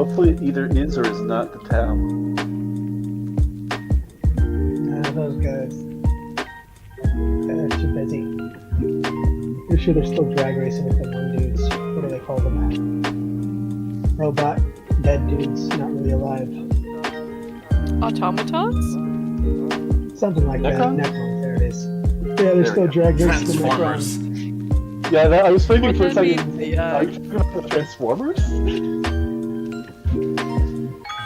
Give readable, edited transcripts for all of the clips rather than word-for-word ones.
Hopefully it either is or is not the town. Nah, those guys. They're too busy. Pretty sure they're still drag racing with them one dudes. What do they call them? Robot dead dudes, not really alive. Automatons? Something like Necron? that. Necrons, there it is. Yeah, they're still drag racing the Transformers. Necrons. Yeah, I was thinking What for a that second. means, yeah. Are you talking about the Transformers?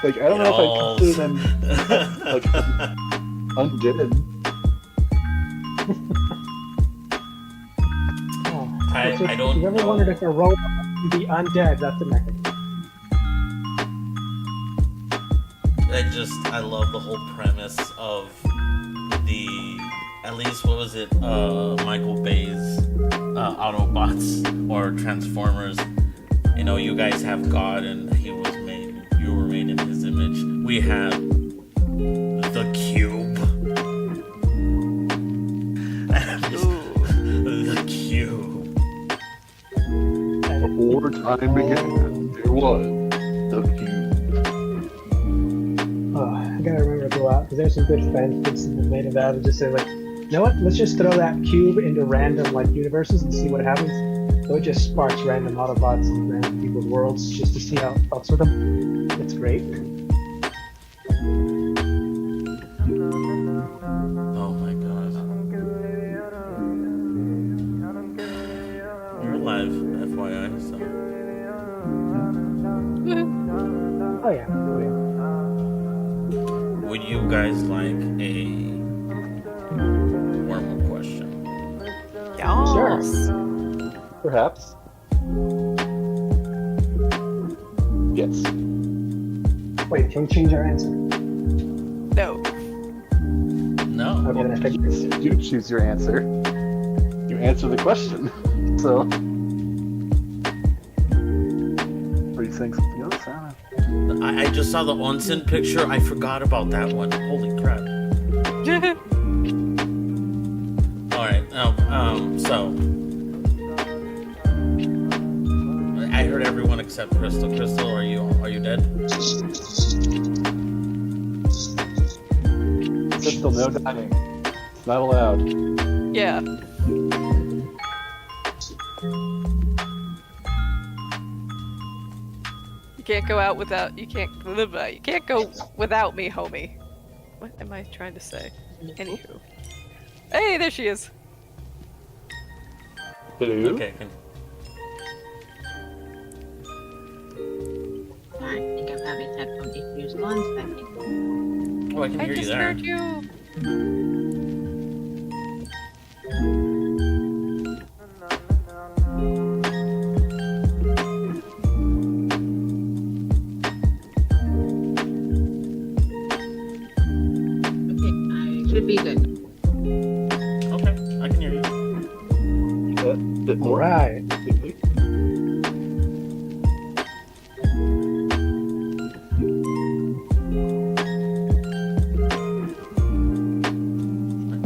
Like, I don't know if I consider them like undead. Oh, I if don't you ever know. wondered if a robot can be undead, that's a Necron. I love the whole premise of at least, what was it, Michael Bay's Autobots or Transformers. You know, you guys have God and you were made in his image. We have the Cube. The Cube. Before time began, there was the Cube. Oh, I gotta remember to go out because there's some good fanfics that been made of that. And just say like, you know what? Let's just throw that cube into random like universes and see what happens. So it just sparks random Autobots and random people's worlds just to see how it fucks with them. It's great. Oh my god. We're live, FYI, so. Oh yeah. Oh yeah. Would you guys like a warm-up question? Yes. Perhaps. Yes. Wait, can we change our answer? No. No. Okay, then I pick this. You choose your answer. You answer the question. So. Or you saying something else? I don't know. I just saw the onsen picture. I forgot about that one. Holy crap. Alright, so. I heard everyone except Crystal. Crystal, are you dead? Crystal, no dying. Not allowed. Yeah. You can't go out without. You can't go without me, homie. What am I trying to say? Anywho. Hey, there she is. Hello? Okay. I think I'm having headphone issues. 1 second. Oh, I can I hear you just there. heard you. Okay, I should be good. Okay, I can hear you. A bit more. Right.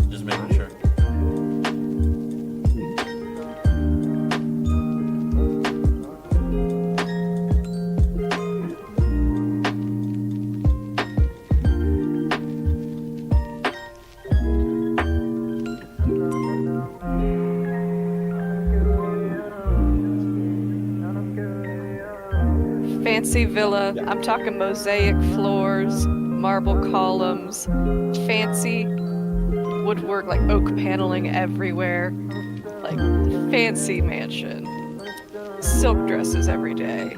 Just making sure. Fancy villa. I'm talking mosaic floors, marble columns, fancy woodwork, like oak paneling everywhere. Like, fancy mansion. Silk dresses every day.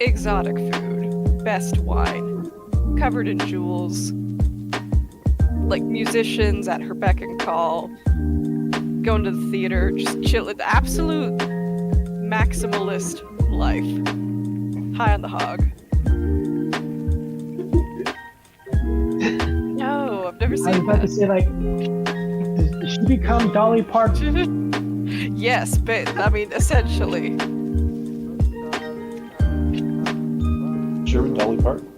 Exotic food. Best wine. Covered in jewels. Like, musicians at her beck and call. Going to the theater, just chilling. Absolute maximalist life. High on the hog. No, I've never I was seen about to that. say like, does she become Dolly Parton? Yes, but I mean, essentially. German Dolly Parton.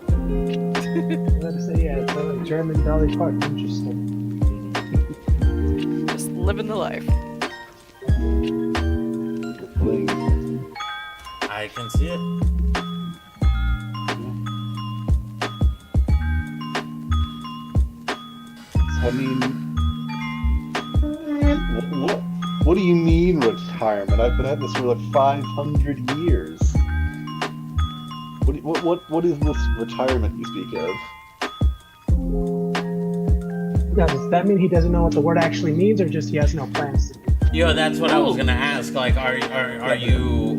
I was about to say yeah, it's a German Dolly Parton. Interesting. Just living the life. Bling. I can see it. I mean, what do you mean retirement? I've been at this for like 500 years. What is this retirement you speak of? Now, does that mean he doesn't know what the word actually means, or just he has no plans? Yo, that's what I was gonna ask. Like, are you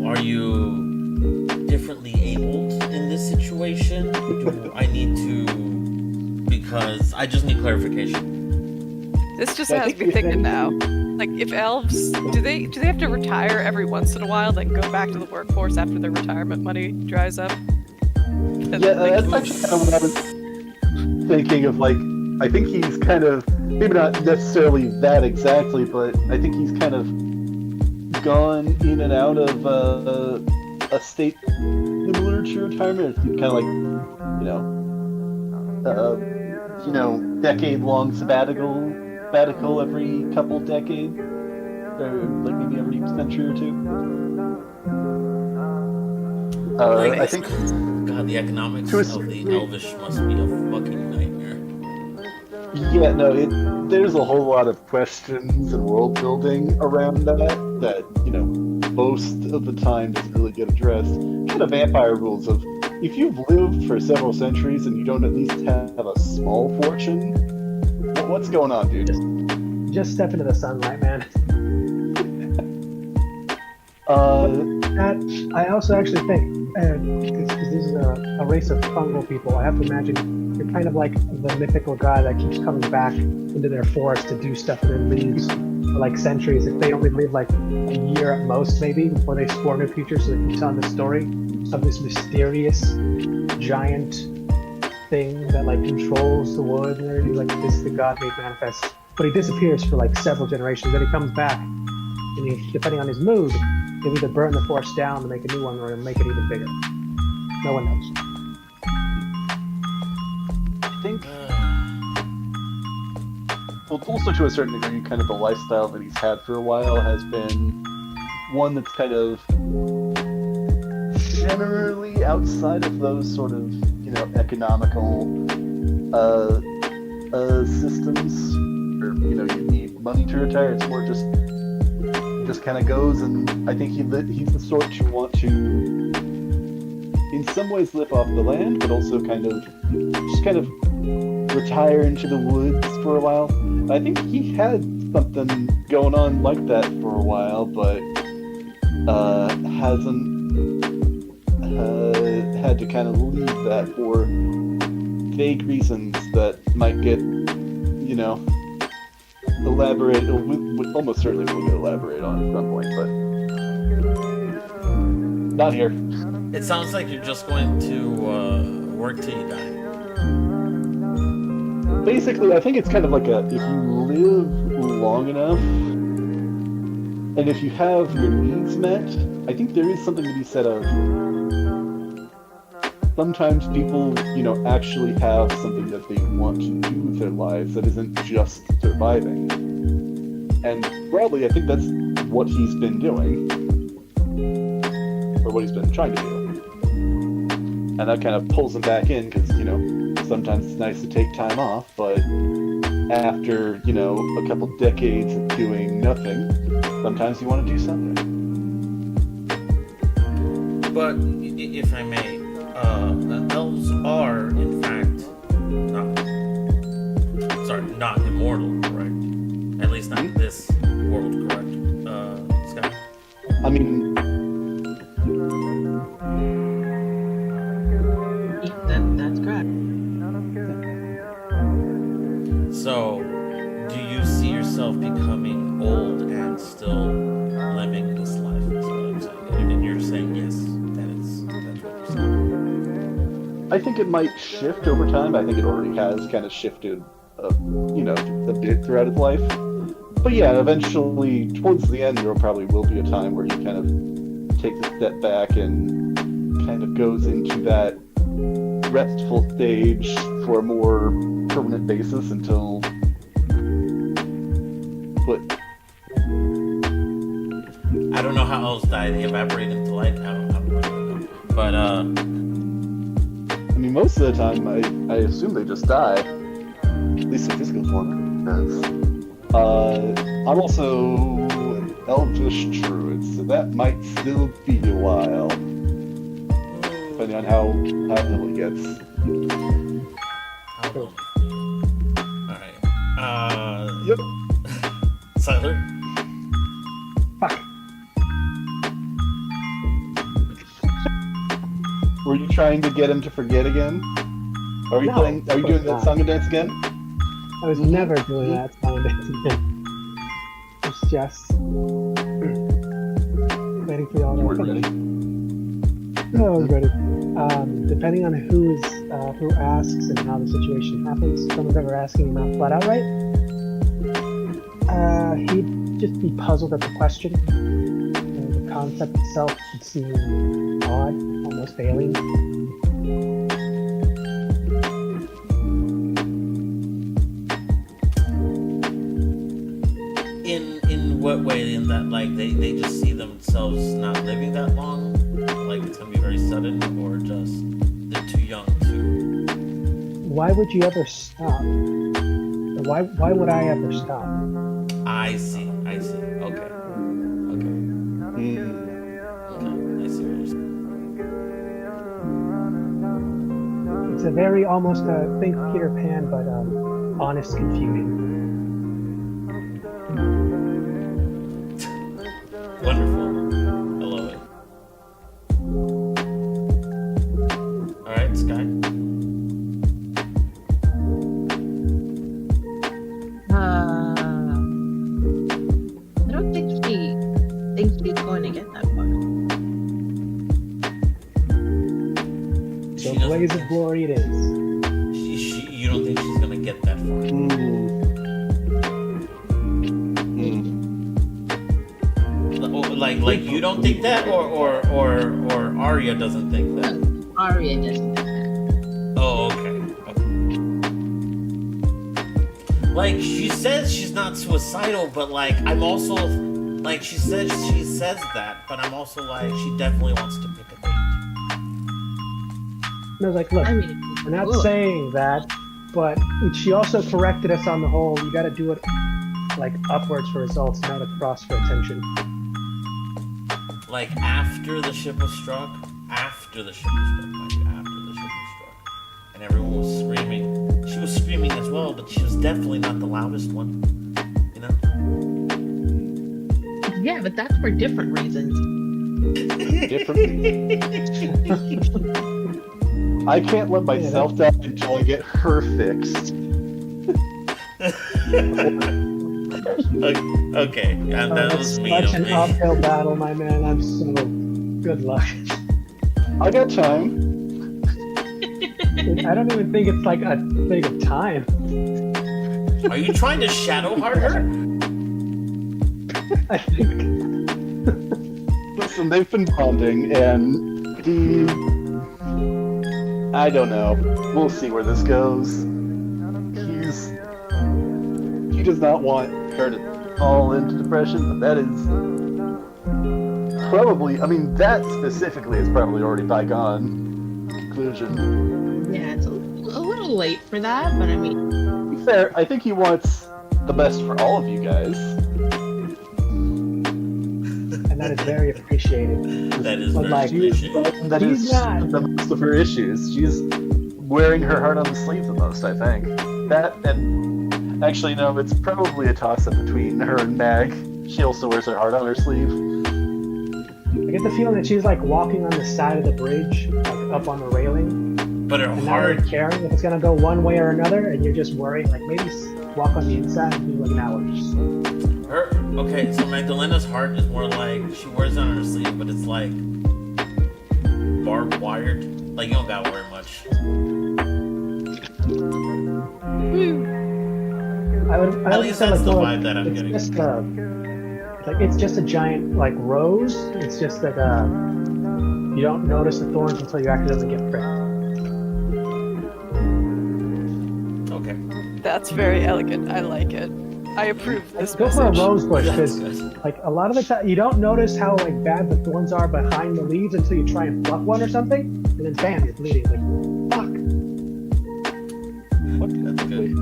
differently abled in this situation? Do I need to? Because I just need clarification. This just I has think me you're thinking saying- now. Like, if elves, do they have to retire every once in a while, then go back to the workforce after their retirement money dries up? Yeah, that's actually kind of what I was thinking of. Like, I think he's kind of, maybe not necessarily that exactly, but I think he's kind of gone in and out of a state similar to retirement. It's kind of like, decade-long sabbatical every couple decades, or like maybe every century or two. I think. God, the economics of the Elvish must be a fucking nightmare. Yeah, no, there's a whole lot of questions and world building around that, most of the time doesn't really get addressed. Kind of vampire rules of, if you've lived for several centuries and you don't at least have a small fortune, what's going on, dude? Just step into the sunlight, man. I also actually think, because this is a race of fungal people, I have to imagine you're kind of like the mythical guy that keeps coming back into their forest to do stuff and then leaves for like centuries. If they only live like a year at most, maybe, before they explore new futures, so they can tell the story of this mysterious giant thing that like controls the wood and everything. Like, this is the god made manifest. But he disappears for like several generations, then he comes back, and he, depending on his mood, he'll either burn the forest down to make a new one, or he'll make it even bigger. No one knows. I think, well, also to a certain degree, kind of the lifestyle that he's had for a while has been one that's kind of generally outside of those sort of, economical systems, or, you need money to retire. It's more just kind of goes, and I think he's the sort you want to, in some ways, live off the land, but also kind of retire into the woods for a while. I think he had something going on like that for a while, but hasn't had to kind of leave that for vague reasons that might get, elaborate, almost certainly will get elaborate on at some point, but not here. It sounds like you're just going to work till you die. Basically, I think it's kind of like if you live long enough, and if you have your needs met, I think there is something to be said of, sometimes people, actually have something that they want to do with their lives that isn't just surviving. And broadly, I think that's what he's been doing, or what he's been trying to do. And that kind of pulls him back in, because, sometimes it's nice to take time off, but after, a couple decades of doing nothing, sometimes you want to do something. But if I may, elves are, in fact, not immortal, correct? At least not in this world, correct? Scott? I mean, That's correct. So, do you see yourself becoming old and still living this life? Is what I'm saying. And you're saying yes, that's what you're saying. I think it might shift over time. I think it already has kind of shifted, a bit throughout its life. But yeah, eventually, towards the end, there probably will be a time where he kind of takes a step back and kind of goes into that restful stage for a more permanent basis until I don't know how elves die. They evaporate into light. I don't know. But I mean, most of the time, I assume they just die, at least in physical form. does. I'm also an elvish druid, so that might still be a while, depending on how ill it gets. All right. Yep. Siler. Fuck. Were you trying to get him to forget again? Are you No, Are you of doing course that not. song and dance again? I was never doing that sound again. It's just waiting for y'all to. You weren't ready. No, I was ready. Depending on who asks and how the situation happens, if someone's ever asking him out flat out right, he'd just be puzzled at the question. The concept itself would seem odd, almost alien. In what way? In that, like, they just see themselves not living that long? Like, it's gonna be very sudden, or just they're too young to... Why would you ever stop? Or why would I ever stop? I see. Okay. Okay. Okay, I see what you're saying. It's a very almost think Peter Pan, but honest confusion. Wonderful. I love it. Alright, Sky. I don't think she thinks she's going to get that far. So She doesn't blaze of think- glory it is. You don't think she's gonna get that far? Like you don't think that, or Arya doesn't think that. Arya doesn't think that. Oh, okay. Like, she says she's not suicidal, but like I'm also like she says that, but I'm also like she definitely wants to pick a date. And I was like, look, I mean, we're not cool. saying that, but she also corrected us on the whole, you gotta do it like upwards for results, not across for attention. Like after the ship was struck, mind you, after the ship was struck, and everyone was screaming. She was screaming as well, but she was definitely not the loudest one. You know? Yeah, but that's for different reasons. I can't let myself down until I get her fixed. Okay, and that That's was mean such of an me. uphill battle, my man. I'm so good luck. I got time. I don't even think it's like a thing of time. Are you trying to shadow heart her? I think Listen, they've been bonding, and I don't know. We'll see where this goes. He does not want her to fall into depression, but that is probably, I mean, that specifically is probably already bygone conclusion. Yeah, it's a little late for that, but I mean, To be fair, I think he wants the best for all of you guys. and that is very appreciated. That is But very like, appreciated. That He's is not. the most of her issues. She's wearing her heart on the sleeve the most, I think. That, and actually, no, it's probably a toss-up between her and Mag. She also wears her heart on her sleeve. I get the feeling that she's like walking on the side of the bridge, like up on the railing, But her and not really heart, caring if it's gonna go one way or another, and you're just worrying, like maybe walk on the inside and be like an hour. okay, so Magdalena's heart is more like, she wears it on her sleeve, but it's like barbed wired. Like, you don't gotta worry much. I would At least say, that's like, the more vibe that I'm it's getting. just it's just a giant like rose. It's just that you don't notice the thorns until you accidentally get pricked. Okay. That's very elegant. I like it. I approve this Go for a message. rose bush That's because good. like a lot of the time you don't notice how like bad the thorns are behind the leaves until you try and pluck one or something, and then bam, you're bleeding. Like fuck. What? That's good.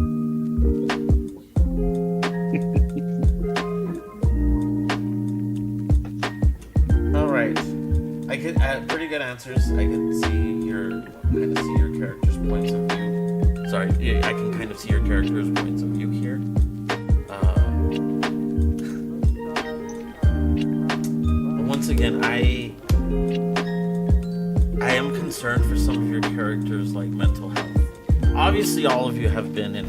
I get pretty good answers. I can see your character's points of view. Sorry, I can kind of see your character's points of view here. Once again, I am concerned for some of your characters' like mental health. Obviously, all of you have been in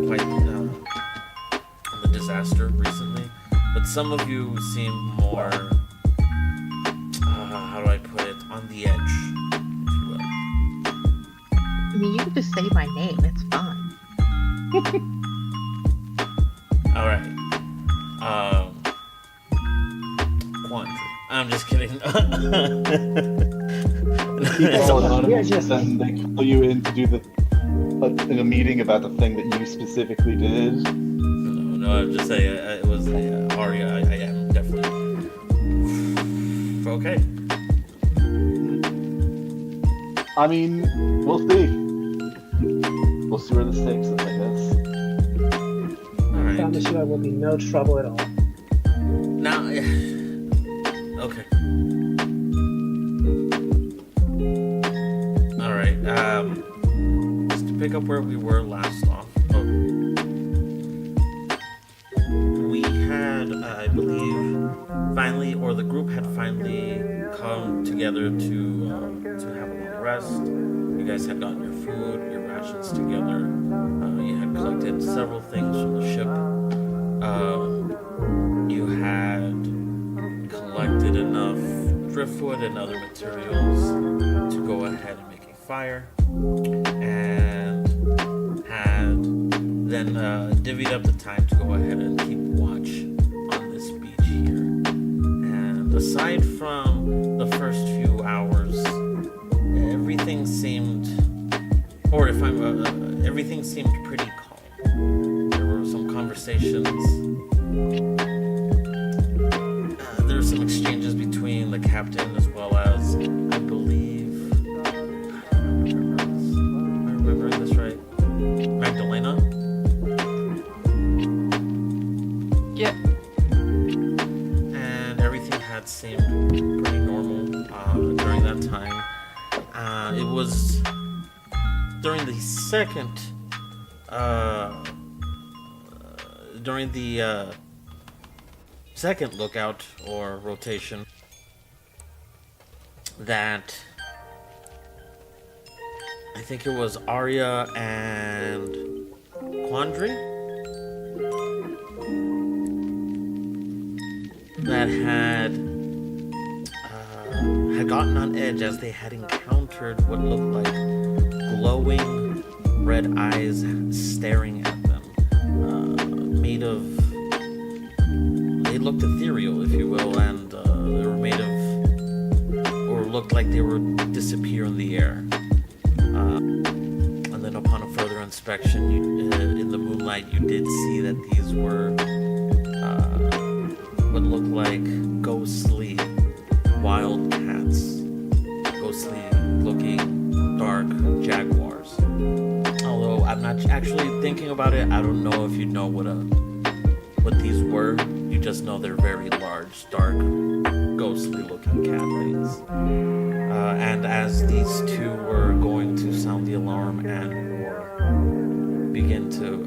quite the disaster recently, but some of you seem more how do I put it, on the edge, if you will. I mean, you can just say my name. It's fine. All right. Quandary. I'm just kidding. Keep calling on Yeah, them, just- then they call you in to do in a meeting about the thing that you specifically did. No, I'm just saying it was Arya. I am definitely okay. I mean, we'll see. We'll see where the stakes is, I guess. All right. Promise you I will be no trouble at all. Now, okay. All right. Just to pick up where we were last off. We had, I believe, finally, or the group had finally come together to have a long rest. You guys had gotten your food, your rations together. You had collected several things from the ship. You had collected enough driftwood and other materials to go ahead and make a fire, and had then divvied up the time to go ahead and keep watch on this beach here. And aside from the first few hours, everything seemed, or if I'm, everything seemed pretty calm. There were some conversations. There were some exchanges between the captain as well as, I believe, am I remembering this right? Magdalena? Yeah. And everything had seemed pretty normal during that time. It was during the second, second lookout or rotation that I think it was Arya and Quandary that had gotten on edge as they had encountered what looked like glowing red eyes staring at them, made of, they looked ethereal, if you will, and they were made of, or looked like they would disappear in the air. And then upon a further inspection, in the moonlight, you did see that these were what looked like ghostly wild cats, ghostly looking dark jaguars. Although I'm not actually thinking about it, I don't know if you know what these were. You just know they're very large, dark, ghostly looking cat things. And as these two were going to sound the alarm and or begin to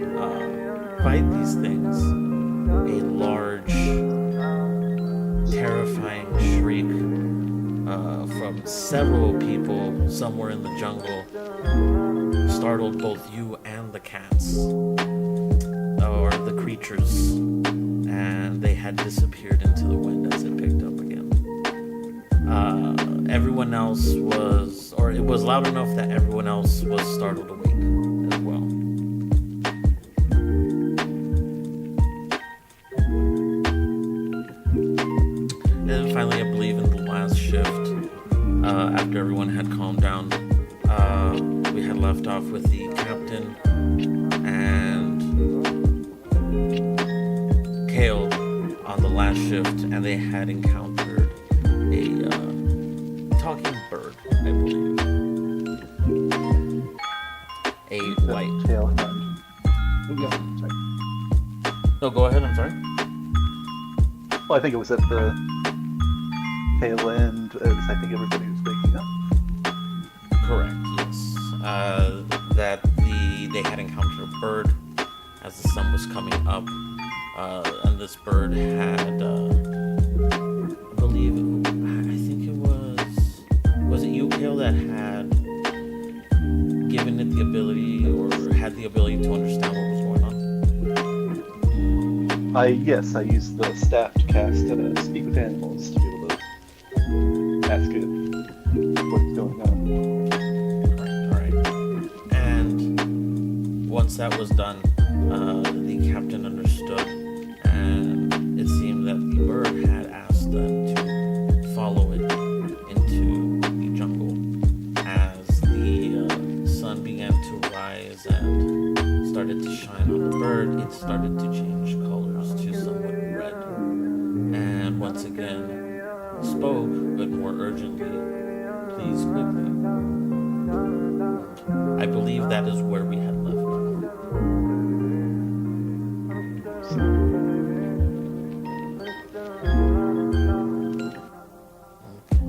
fight these things, a large, terrifying shriek from several people somewhere in the jungle startled both you and the cats, or the creatures, and they had disappeared into the wind as it picked up again. Everyone else was, or it was loud enough that everyone else was startled awake as well. And finally, I believe in the last shift, after everyone had calmed down, we had left off with the captain and Teolt on the last shift, and they had encountered a talking bird, I believe. A white. Tail. No, go ahead, I'm sorry. Well, I think it was at the tail end as I think everybody was waking up. Correct, yes. That they had encountered a bird as the sun was coming up, and this bird had, I think was it you, Kale, that had given it the ability, or had the ability to understand what was going on? Yes, I used the staff to cast Speak with Animals to be able to ask it what's going on. Alright. And once that was done, the captain understood, and it seemed that the bird had asked them to follow it into the jungle. As the sun began to rise and started to shine on the bird, it started to change colors to somewhat red. And once again, spoke, but more urgently, please quickly. I believe that is where we had left.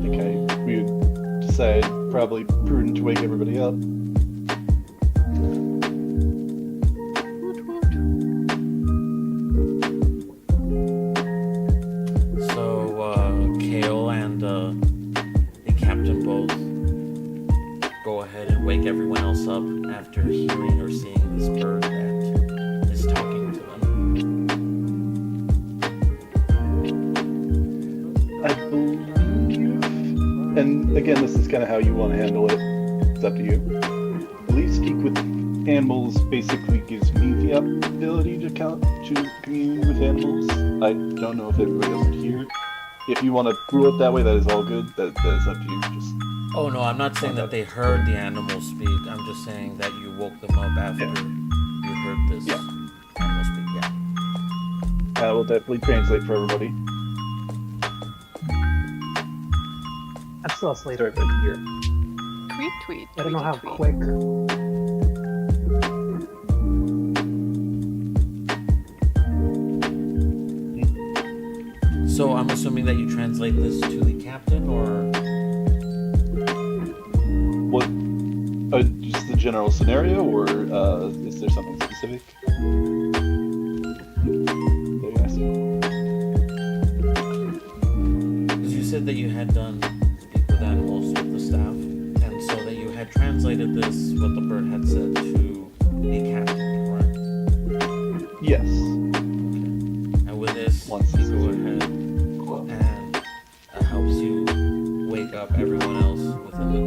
Okay, we would decide probably prudent to wake everybody up. So, Kale and the captain both go ahead and wake everyone else up after hearing or seeing this bird that is talking to them. I believe, and again, this is kind of how you want to handle it. It's up to you. I believe Speak with Animals basically gives me the ability to commune with animals. I don't know if everybody else would hear it. If you want to rule it that way, that is all good. That is up to you. Just Oh no, I'm not saying that they heard the animals speak. I'm just saying that you woke them up after you heard this animal speak. Yeah. I will definitely translate for everybody. I'm still asleep. Sorry, but here. Tweet, tweet. I don't know how tweet. quick. So I'm assuming that you translate this to the captain, or What? Just the general scenario, or is there something specific? That you're asking? because you said that you had done speak with animals with the staff, and so that you had translated this what the bird had said to the captain, correct? Yes. And with this, Once you this go is ahead and helps you wake up everyone else within the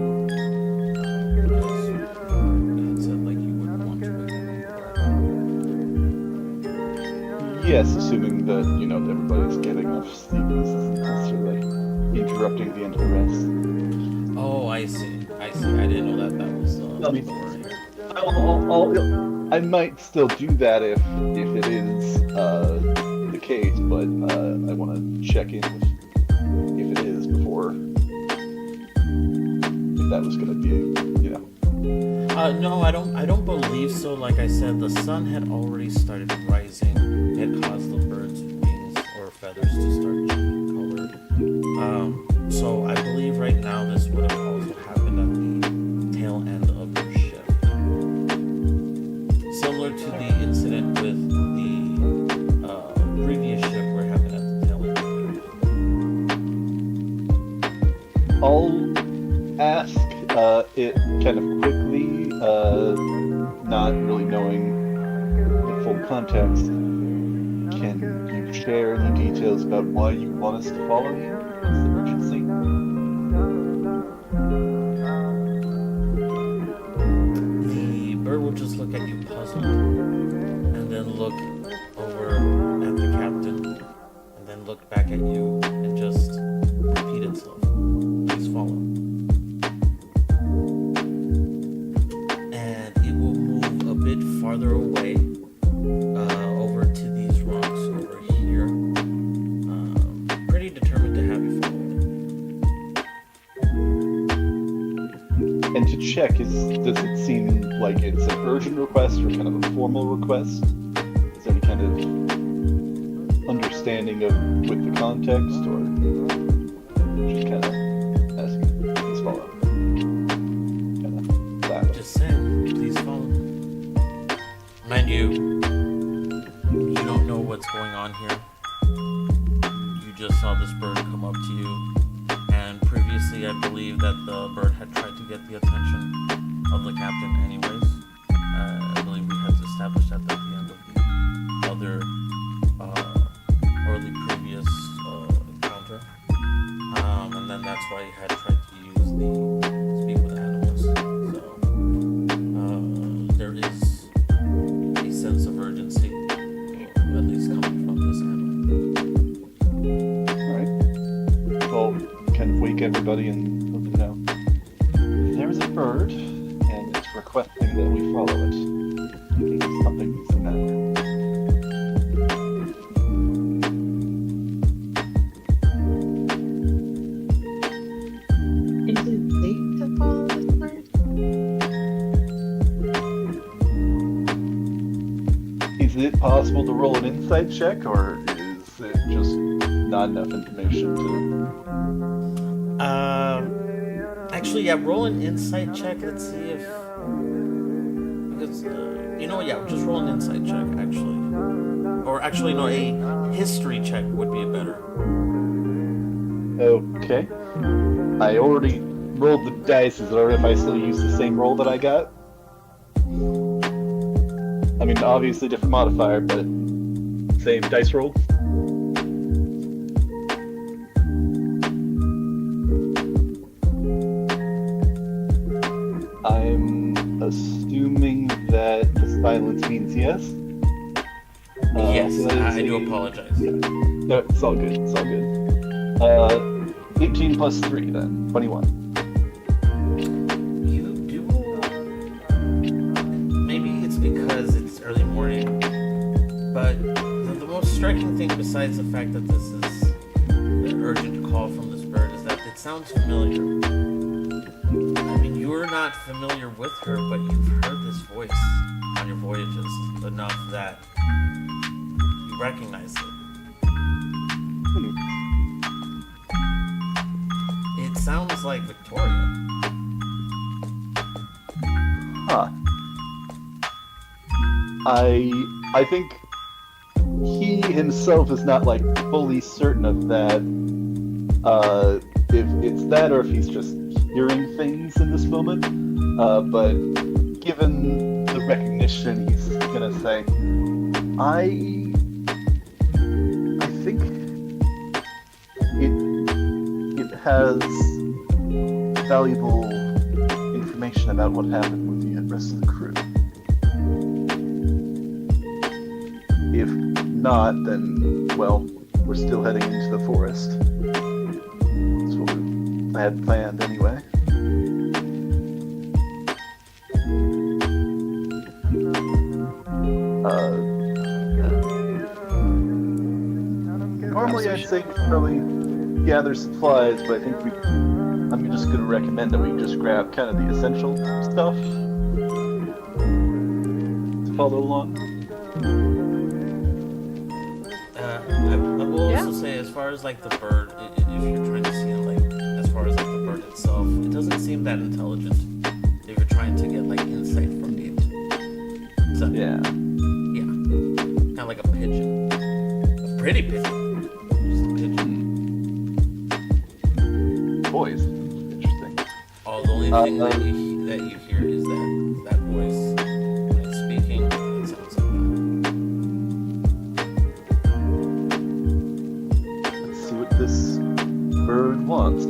had said like you would want to wake them. Yes, assuming that, everybody's getting enough sleep and this isn't necessarily interrupting the end of the rest. Oh, I see. I didn't know that was I mean, the word here. I might still do that if it is the case, but I want to check in with if it is before, if that was going to be, No, I don't believe so. Like I said, the sun had already started rising. It had caused the birds' wings or feathers to start changing color. So I believe right now this would have also happened at the tail end of your ship. Similar to the incident with the previous ship we're having at the tail end. I'll ask it kind of quickly, not really knowing the full context. Can you share any details about why you want us to follow you? What's the urgency? The bird will just look at you puzzled, and then look over at the captain, and then look back at you, and just repeat itself. Please follow. And it will move a bit farther away, over to these rocks over here. Pretty determined to have you follow it. And to check, does it seem like it's an urgent request or kind of a formal request? Is there any kind of understanding of with the context, or just see, I believe that the bird had tried to get the attention of the captain anyways. I believe we had established that at the end of the other or the previous encounter. And then that's why he had tried to use the speak with animals. So there is a sense of urgency, at least coming from this animal. Alright. Well, kind of wake everybody and let them know. There's a bird, and it's requesting that we follow it. It's something needs to matter. Is it safe to follow this bird? Is it possible to roll an insight check, or is it just not enough information to... Actually, yeah, roll an insight check. Let's see if... Because, just roll an insight check, actually. Or actually, no, a history check would be better. Okay. I already rolled the dice. Is it alright if I still use the same roll that I got? I mean, obviously different modifier, but same dice roll. I'm assuming that the silence means yes. Yes, so that is I do a- apologize. Yeah. No, it's all good. It's all good. 18 plus 3 then. 21. You do... Maybe it's because it's early morning, but the most striking thing besides the fact that this is an urgent call from this bird is that it sounds familiar. I mean, you're not familiar with her, but you've heard this voice on your voyages enough that you recognize it. It sounds like Victoria. Huh. I think he himself is not like fully certain of that. If it's that or if he's just hearing things in this moment. But given the recognition, he's gonna say, I think it has valuable information about what happened with the rest of the crew. If not, then, well, we're still heading into the forest. That's what I had planned anyway. Normally I'd say probably gather supplies, but I think I'm just going to recommend that we just grab kind of the essential stuff to follow along. I will also say, as far as like the bird, if you're trying to see it, like as far as like the bird itself, it doesn't seem that intelligent. If you're trying to get like insight from it, so, Yeah. kind of like a pigeon, a pretty pigeon, just a pigeon. Boys, interesting. Oh, the only thing that you hear is that voice when it's speaking. It sounds like that. Let's see what this bird wants.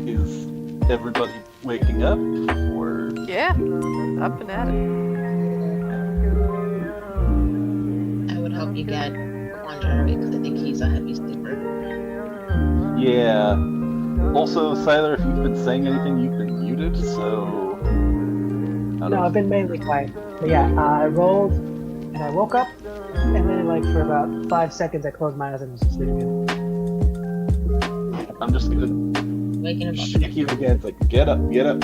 Is everybody waking up, or Yeah, up and at it. I would hope you get Quandra because I think he's a heavy sleeper. yeah? Also, Siler, if you've been saying anything, you've been muted, so I don't No, know. I've been mainly quiet. But yeah, I rolled and I woke up, and then like for about 5 seconds I closed my eyes and was asleep again. I'm just gonna Waking him up. shake you again. It's like, get up, get up.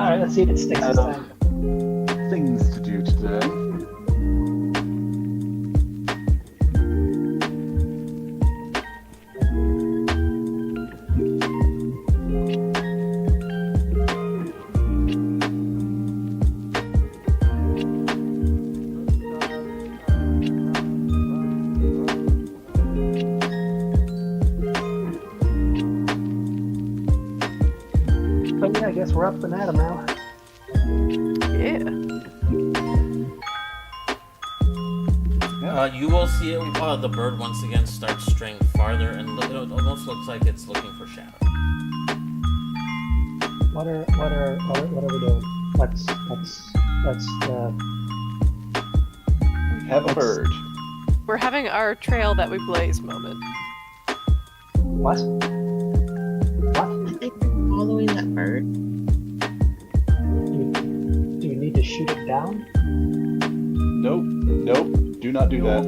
Alright, let's see if it sticks this time. Things to do today. we're up and at 'em now. Yeah. You will see it. The bird once again starts straying farther, and it almost looks like it's looking for shadow. What are we doing? Let's Have a bird. We're having our trail that we blaze moment. what? I think we're following that bird. Do you need to shoot it down? Nope. Do not do that.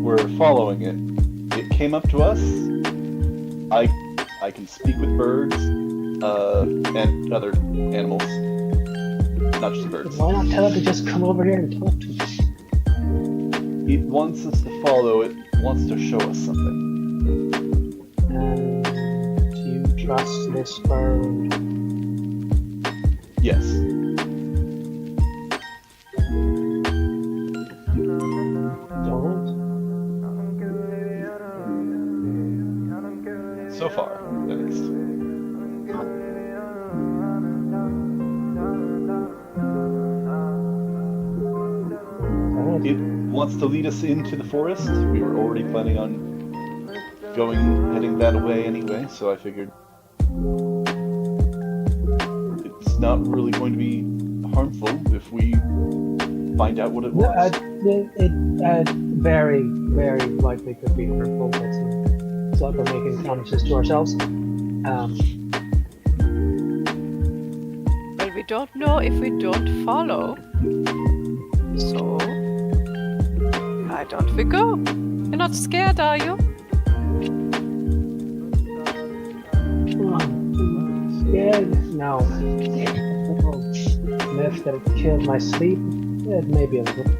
We're following it. It came up to us. I can speak with birds, and other animals. Not just birds. Why not tell it to just come over here and talk to us? It wants us to follow it, wants to show us something. And do you trust this bird? Yes. Don't? So far, at least. It wants to lead us into the forest. We were already planning on heading that way anyway, so I figured it's not really going to be harmful if we find out what it wants. It very, very likely could be hurtful. So we're making promises to ourselves. Well, we don't know if we don't follow. So, why don't we go? You're not scared, are you? Scared? No. Myth that it killed my sleep? Maybe a little.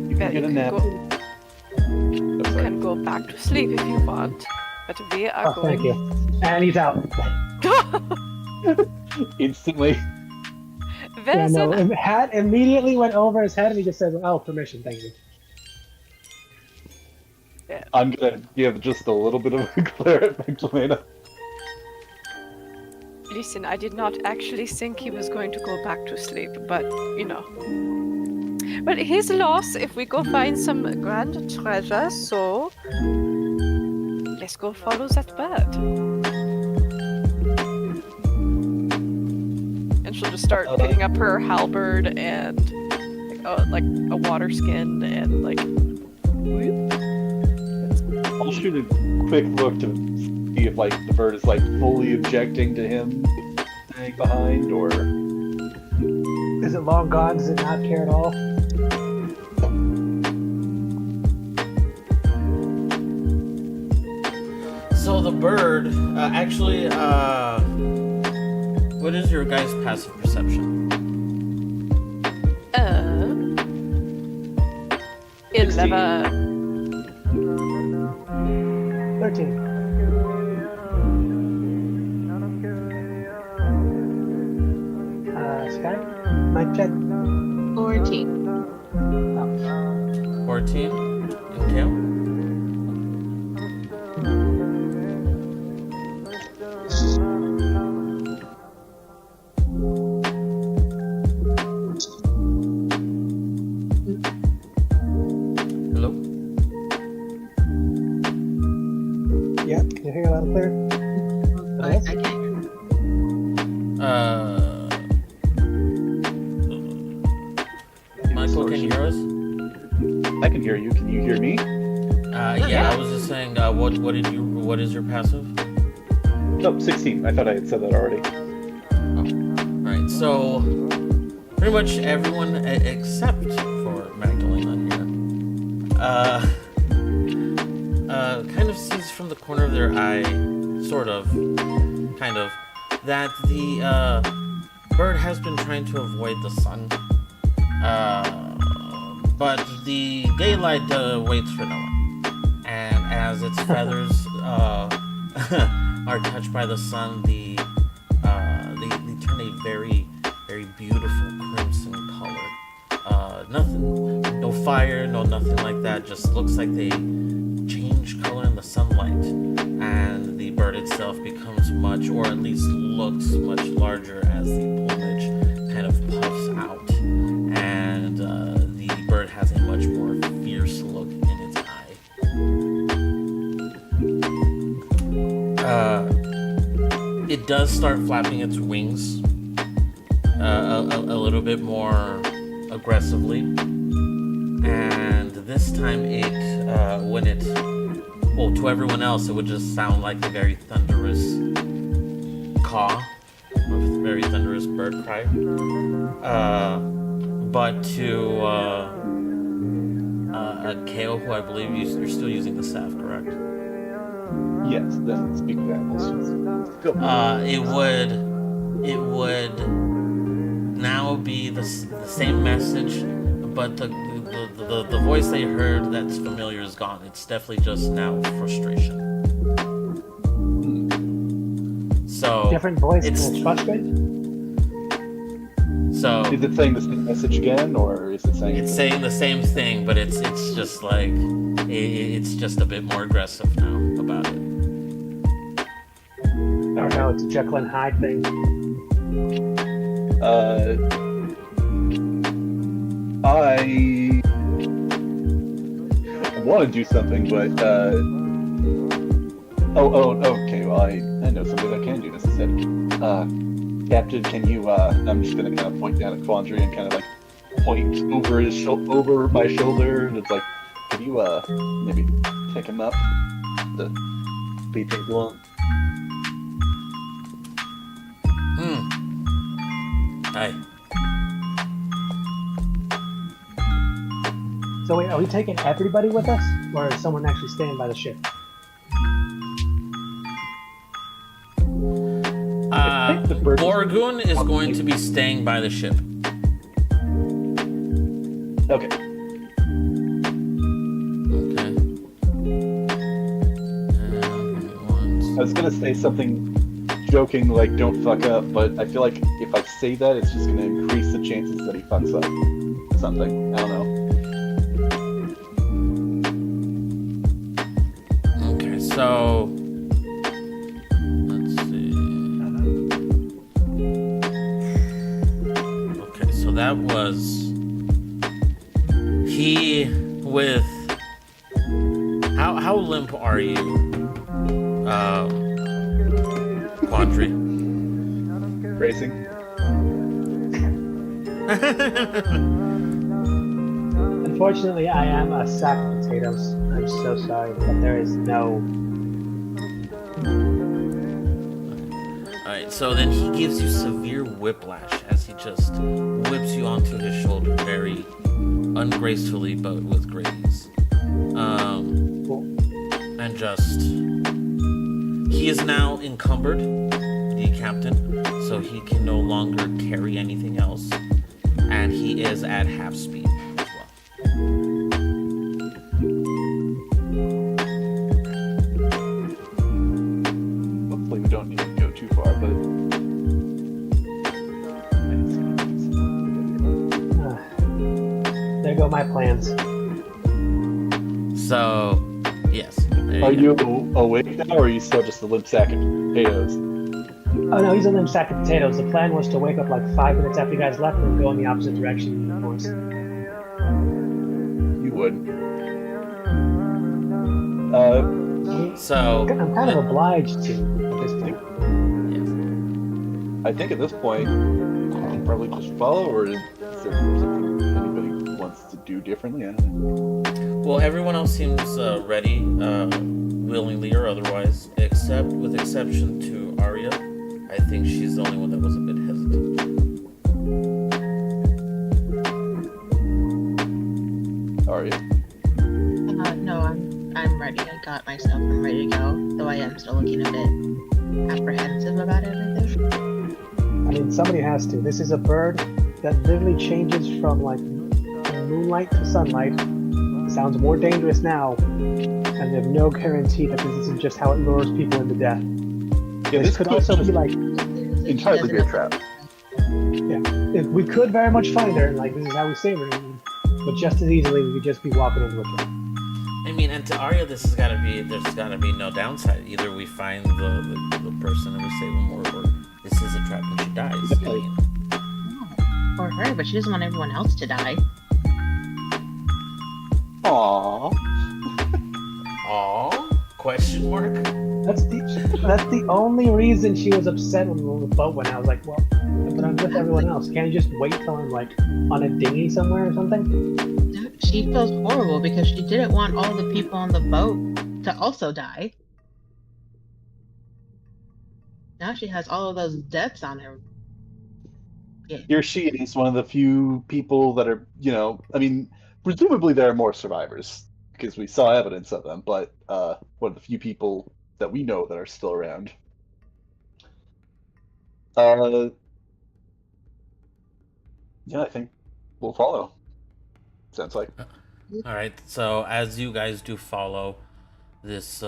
You can get a nap. You can go back to sleep if you want, but we are going. Thank you. And he's out. Instantly. There's an Hat immediately went over his head and he just said, "Oh, permission, thank you." I'm gonna give just a little bit of a glare at Magdalena. Listen, I did not actually think he was going to go back to sleep, but you know. But his loss if we go find some grand treasure, so let's go follow that bird. And she'll just start picking up her halberd and like a water skin and like whoop. I'll shoot a quick look to see if like the bird is like fully objecting to him staying behind, or Is it long gone? Does it not care at all? So the bird, actually, what is your guys' passive perception? 11. 13. Sky? Mic check. 14. 14? And Cam? Hello? Yep, can you hear loud and clear? I can't. Michael, can you hear us? I can hear you. Can you hear me? Yeah, I was just saying, what is your passive? Oh, 16. I thought I had said that already. Alright, so pretty much everyone except for Magdalena here, kind of sees from the corner of their eye, kind of, that the bird has been trying to avoid the sun. But the daylight waits for no one. And as its feathers are touched by the sun, they turn a very, very beautiful crimson color. Nothing, no fire, no nothing like that. Just looks like they change orange color in the sunlight, and the bird itself becomes much, or at least looks much larger as the plumage kind of puffs out, and the bird has a much more fierce look in its eye. It does start flapping its wings a little bit more aggressively, and this time to everyone else it would just sound like a very thunderous caw, a very thunderous bird cry. But to Kale, who I believe you're still using the staff, correct? Yes, doesn't speak to animals. Go. It would now be the same message, but the voice they heard that's familiar is gone. It's definitely just now frustration. So Different voice and it's frustrated? So is it saying the same message again, or is it saying? It's saying the same thing, but it's just like it's just a bit more aggressive now about it. Or no, it's a Jekyll and Hyde thing. I want to do something, but okay. Well, I know something that can do this instead. Captain, can you? I'm just gonna kind of point down at Quandary and kind of like point over over my shoulder, and it's like, can you maybe pick him up to speed things along? Hi. So wait, are we taking everybody with us? Or is someone actually staying by the ship? Borgoon is going to be staying by the ship. Okay. I was gonna say something joking like "don't fuck up," but I feel like if I say that, it's just gonna increase the chances that he fucks up something. I don't know. Okay, so let's see. Okay, so that was he with. How limp are you, Quandary? Racing. Unfortunately, I am a sack of potatoes. I'm so sorry, but there is no... Alright, so then he gives you severe whiplash as he just whips you onto his shoulder very ungracefully, but with great ease. And just... He is now encumbered, the captain, so he can no longer carry anything else. And he is at half speed as well. Hopefully we don't need to go too far, but... There go my plans. So, yes. Are you awake now, or are you still just a limp sack of potatoes? Oh no, he's a limp sack of potatoes. The plan was to wake up like 5 minutes after you guys left and go in the opposite direction, of course. You would. So I'm kind of obliged to at this point. I think at this point, I'll probably just follow, or is there something anybody wants to do differently? I don't know. Well, everyone else seems ready, willingly or otherwise, with exception to Arya. I think she's the only one that was a bit hesitant. Arya? No, I'm ready. I got myself. I'm ready to go. Though I am still looking a bit apprehensive about everything. I mean, somebody has to. This is a bird that literally changes from like moonlight to sunlight. Sounds more dangerous now, and they have no guarantee that this isn't just how it lures people into death. Yeah, This could also be like, entirely be a trap. we could very much find her, and like this is how we save her. But just as easily, we could just be walking into a trap. I mean, and to Arya, there's gotta be no downside. Either we find the person and we save him, or this is a trap and she dies. I mean, For her, but she doesn't want everyone else to die. Aww. aw, question mark? That's the only reason she was upset when the boat went out. I was like, well, but I'm with everyone else. Can't you just wait till I'm like on a dinghy somewhere or something? She feels horrible because she didn't want all the people on the boat to also die. Now she has all of those deaths on her. Here she is, one of the few people that are, I mean, presumably there are more survivors because we saw evidence of them, but one of the few people that we know that are still around. Yeah, I think we'll follow. Sounds like. All right. So as you guys do follow this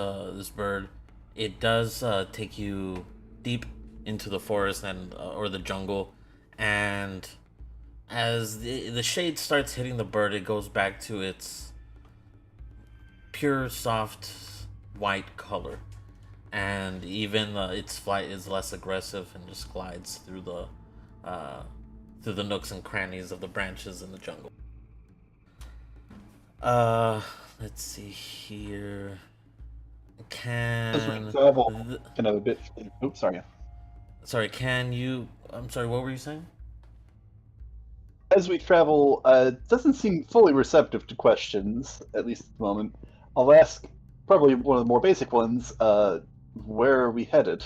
bird, it does take you deep into the forest or the jungle, and as the shade starts hitting the bird, it goes back to its pure, soft, white color, and even its flight is less aggressive and just glides through the nooks and crannies of the branches in the jungle. Let's see here. As we travel, kind of a bit. Oops, sorry. Sorry, I'm sorry, what were you saying? As we travel, doesn't seem fully receptive to questions, at least at the moment. I'll ask probably one of the more basic ones. Where are we headed?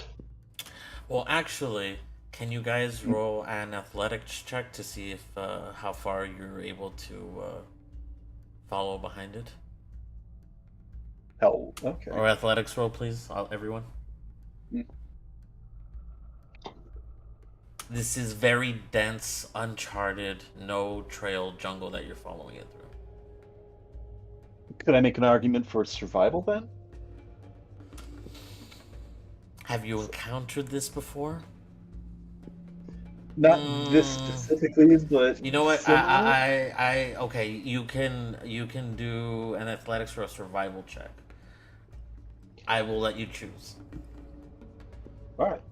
Well, actually, can you guys roll an athletics check to see if how far you're able to follow behind it? Oh, okay. Or athletics roll, please, everyone. This is very dense, uncharted, no trail jungle that you're following it through. Could I make an argument for survival then? Have you encountered this before? Not this specifically, but you know what? similar? Okay. You can do an athletics or a survival check. I will let you choose. All right.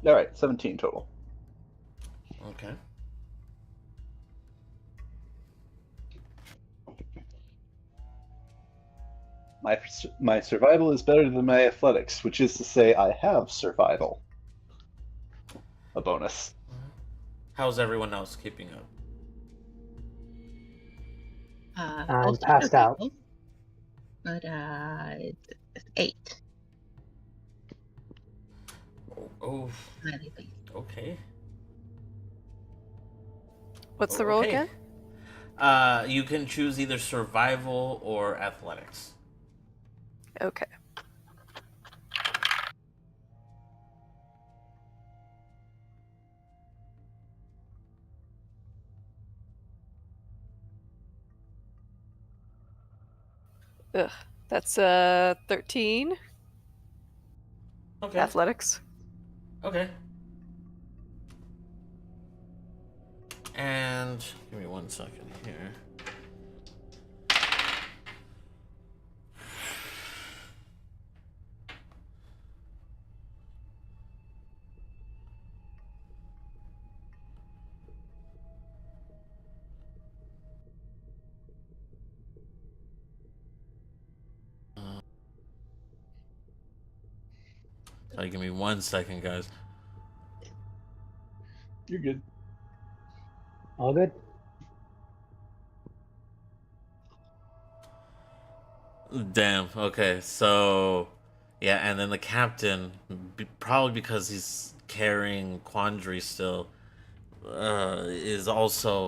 All right, 17 total. Okay. My survival is better than my athletics, which is to say I have survival. A bonus. How's everyone else keeping up? I'm Also passed out. But it's 8. Oh, Smiley face. okay. What's the roll Okay. again? You can choose either survival or athletics. Okay. Ugh. That's 13. Okay. Athletics. Okay. And give me 1 second here. Sorry, give me 1 second, guys. You're good. All good? Damn. Okay. So, yeah, and then the captain, probably because he's carrying Quandary still,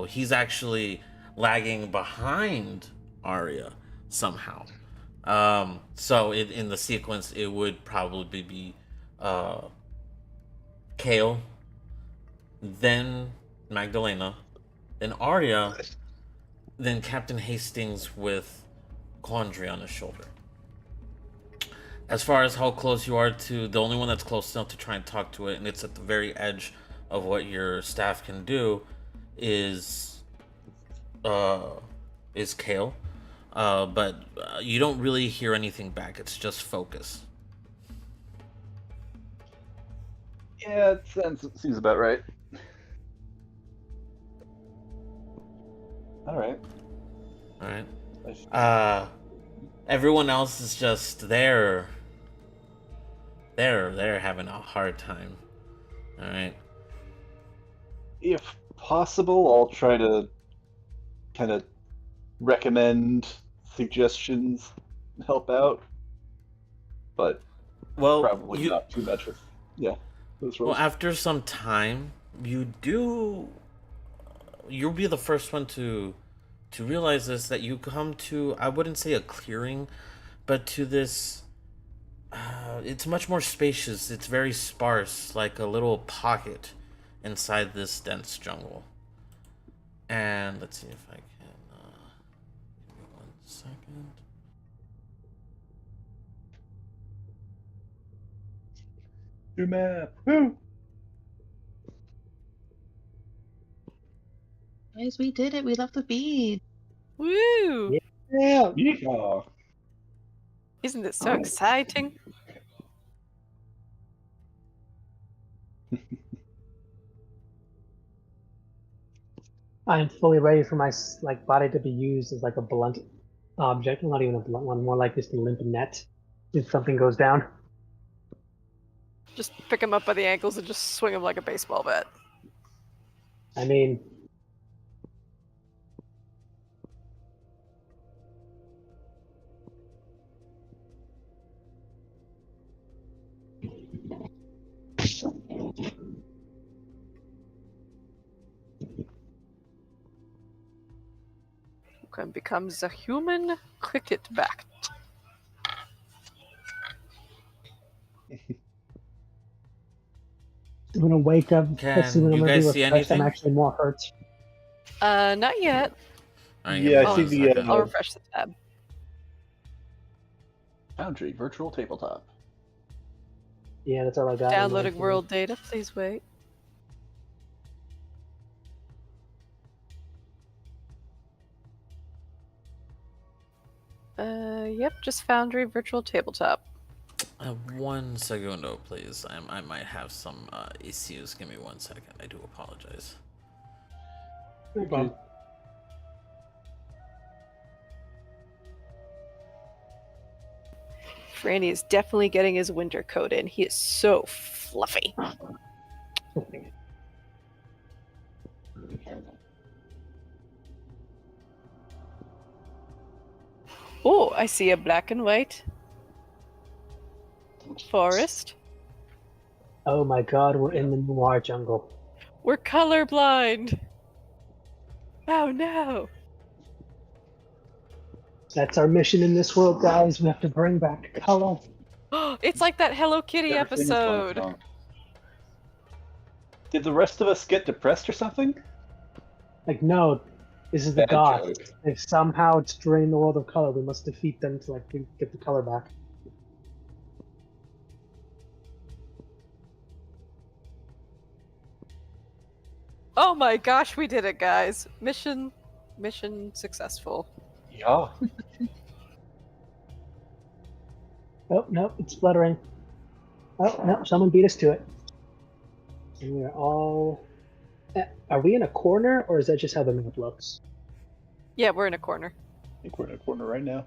he's actually lagging behind Arya somehow. So in the sequence, it would probably be Kale, then Magdalena, then Arya, then Captain Hastings with Quandary on his shoulder. As far as how close you are to the only one that's close enough to try and talk to it, and it's at the very edge of what your staff can do is Kale, but you don't really hear anything back. It's just focus. Yeah, it seems about right. All right. All right. Everyone else is just there. They're having a hard time. All right. If possible, I'll try to kind of recommend suggestions, help out, but Well, probably not too much of those roles. well, after some time, you'll be the first one to realize this, that you come to, I wouldn't say a clearing, but to this. It's much more spacious. It's very sparse, like a little pocket inside this dense jungle. And let's see if I can. Give me 1 second. New map. Woo! Guys, we did it. We left the bead. Woo! Yeah. Yeehaw! Isn't it so exciting? I am fully ready for my body to be used as like a blunt object, not even a blunt one, more like just a limp net if something goes down. Just pick him up by the ankles and just swing him like a baseball bat. I mean, And becomes a human cricket bat. I'm gonna wake up. Can Let's see when I'm you gonna guys be see refreshed. I'm anything? actually more hurt. Not yet. All right, Yeah, give me I see 1 the, second. I'll refresh the tab. Foundry virtual tabletop. Yeah, that's all I got. Downloading world data. Please wait. Yep, just Foundry virtual tabletop. 1 segundo, please. I might have some issues. Give me 1 second. I do apologize. No problem. Franny is definitely getting his winter coat in. He is so fluffy. Oh, I see a black and white forest. Oh my god, we're in the noir jungle. We're colorblind. Oh no. That's our mission in this world, guys. We have to bring back color. It's like that Hello Kitty Everything's episode. wrong. Did the rest of us get depressed or something? Like, no, this is the Bad gods. joke. They've somehow drained the world of color. We must defeat them to get the color back. Oh my gosh, we did it, guys. Mission successful. Yeah. Oh, no, it's fluttering. Oh, no, someone beat us to it. And we're all... Are we in a corner, or is that just how the map looks? Yeah, we're in a corner. I think we're in a corner right now.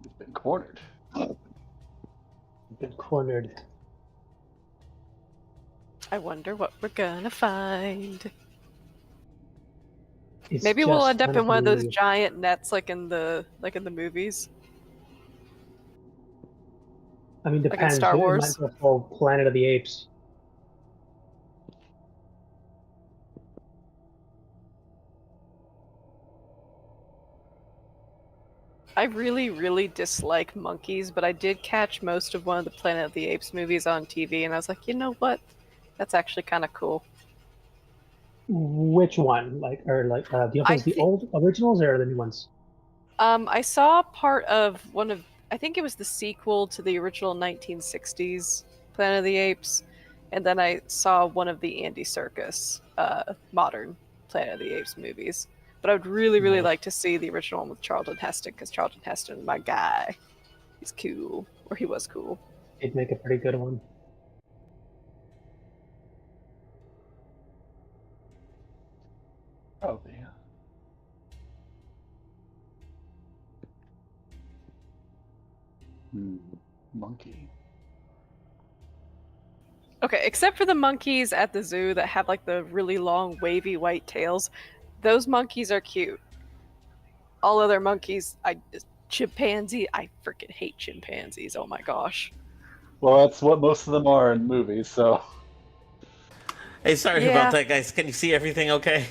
We've been cornered. We've been cornered. I wonder what we're gonna find. It's Maybe we'll just end up in one of those honestly- giant nets like in the movies. I mean, in depends. Star It Wars. might go full Planet of the Apes. I really, really dislike monkeys, but I did catch most of one of the Planet of the Apes movies on TV, and I was like, you know what? That's actually kind of cool. Which one? Do you think the old originals or the new ones? I saw part of one of I think it was the sequel to the original 1960s Planet of the Apes, and then I saw one of the Andy Serkis modern Planet of the Apes movies. But I would really, really Nice. like to see the original one with Charlton Heston, because Charlton Heston, my guy, he's cool, or he was cool. He'd make a pretty good one. Probably, yeah. Monkey. Okay, except for the monkeys at the zoo that have like the really long, wavy white tails, those monkeys are cute. All other monkeys, chimpanzee, I freaking hate chimpanzees. Oh my gosh. Well, that's what most of them are in movies, so. Hey, sorry Yeah. about that, guys. Can you see everything okay?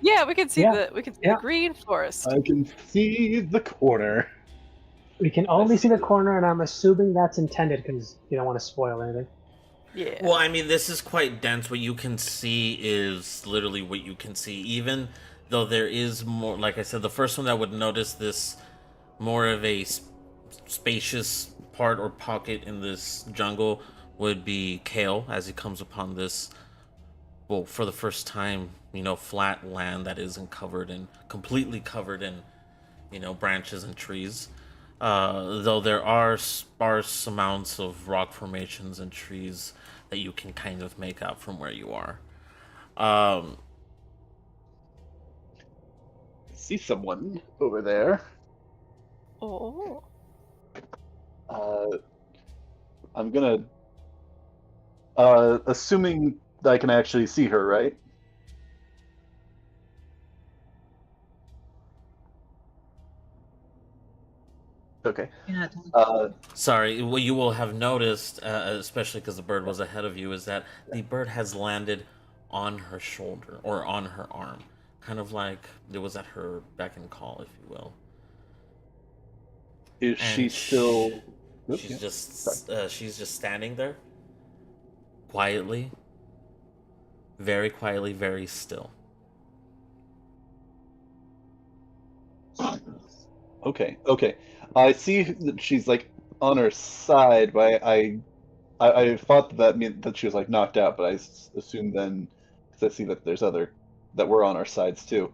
Yeah, we can see Yeah. the green forest. I can see the corner. We can only see the corner, and I'm assuming that's intended because you don't want to spoil anything. Yeah. Well, I mean, this is quite dense. What you can see is literally what you can see. Even though there is more, like I said, the first one that would notice this more of a spacious part or pocket in this jungle would be Kale, as he comes upon this, well, for the first time, flat land that isn't completely covered in, branches and trees. Though there are sparse amounts of rock formations and trees that you can kind of make out from where you are. I see someone over there. Oh. I'm gonna. Assuming that I can actually see her, right? Okay. Sorry, what you will have noticed, especially because the bird was ahead of you, is that the bird has landed on her shoulder or on her arm, kind of like it was at her beck and call, if you will. Is she And still? She's just standing there, quietly, very still. Okay. I see that she's like on her side, but I thought that meant that she was like knocked out, but I assume then because I see that there's other that were on our sides too.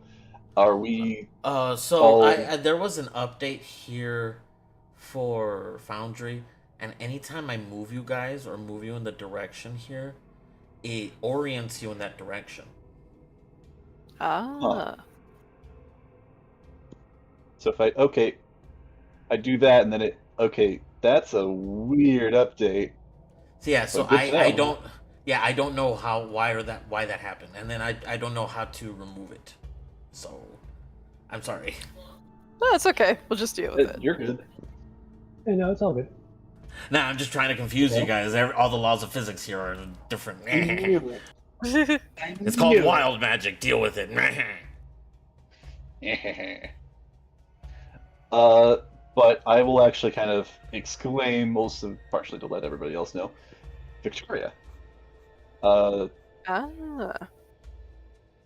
Are we? So there was an update here for Foundry, and anytime I move you guys or move you in the direction here, it orients you in that direction. Ah. So if I do that and then that's a weird update. So yeah, so Well, good to know. I don't know why that happened, and then I don't know how to remove it. So I'm sorry. No, it's okay. We'll just deal with it. You're good. Hey, no, it's all good. Nah, I'm just trying to confuse you guys. All the laws of physics here are different. It's called wild magic. Deal with it. But I will actually kind of exclaim, also partially to let everybody else know, Victoria. Ah.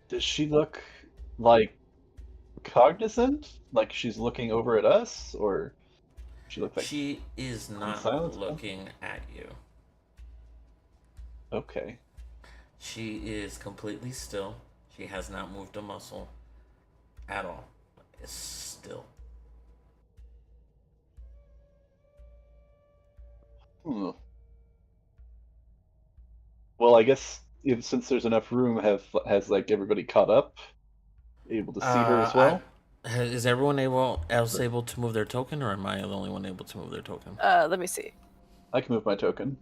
Does she look like cognizant? Like she's looking over at us, or she look like? She is not silence? looking at you. Okay. She is completely still. She has not moved a muscle at all. It's still. Well, I guess since there's enough room, has like everybody caught up, able to see her as well? Is everyone else able to move their token, or am I the only one able to move their token? Let me see. I can move my token.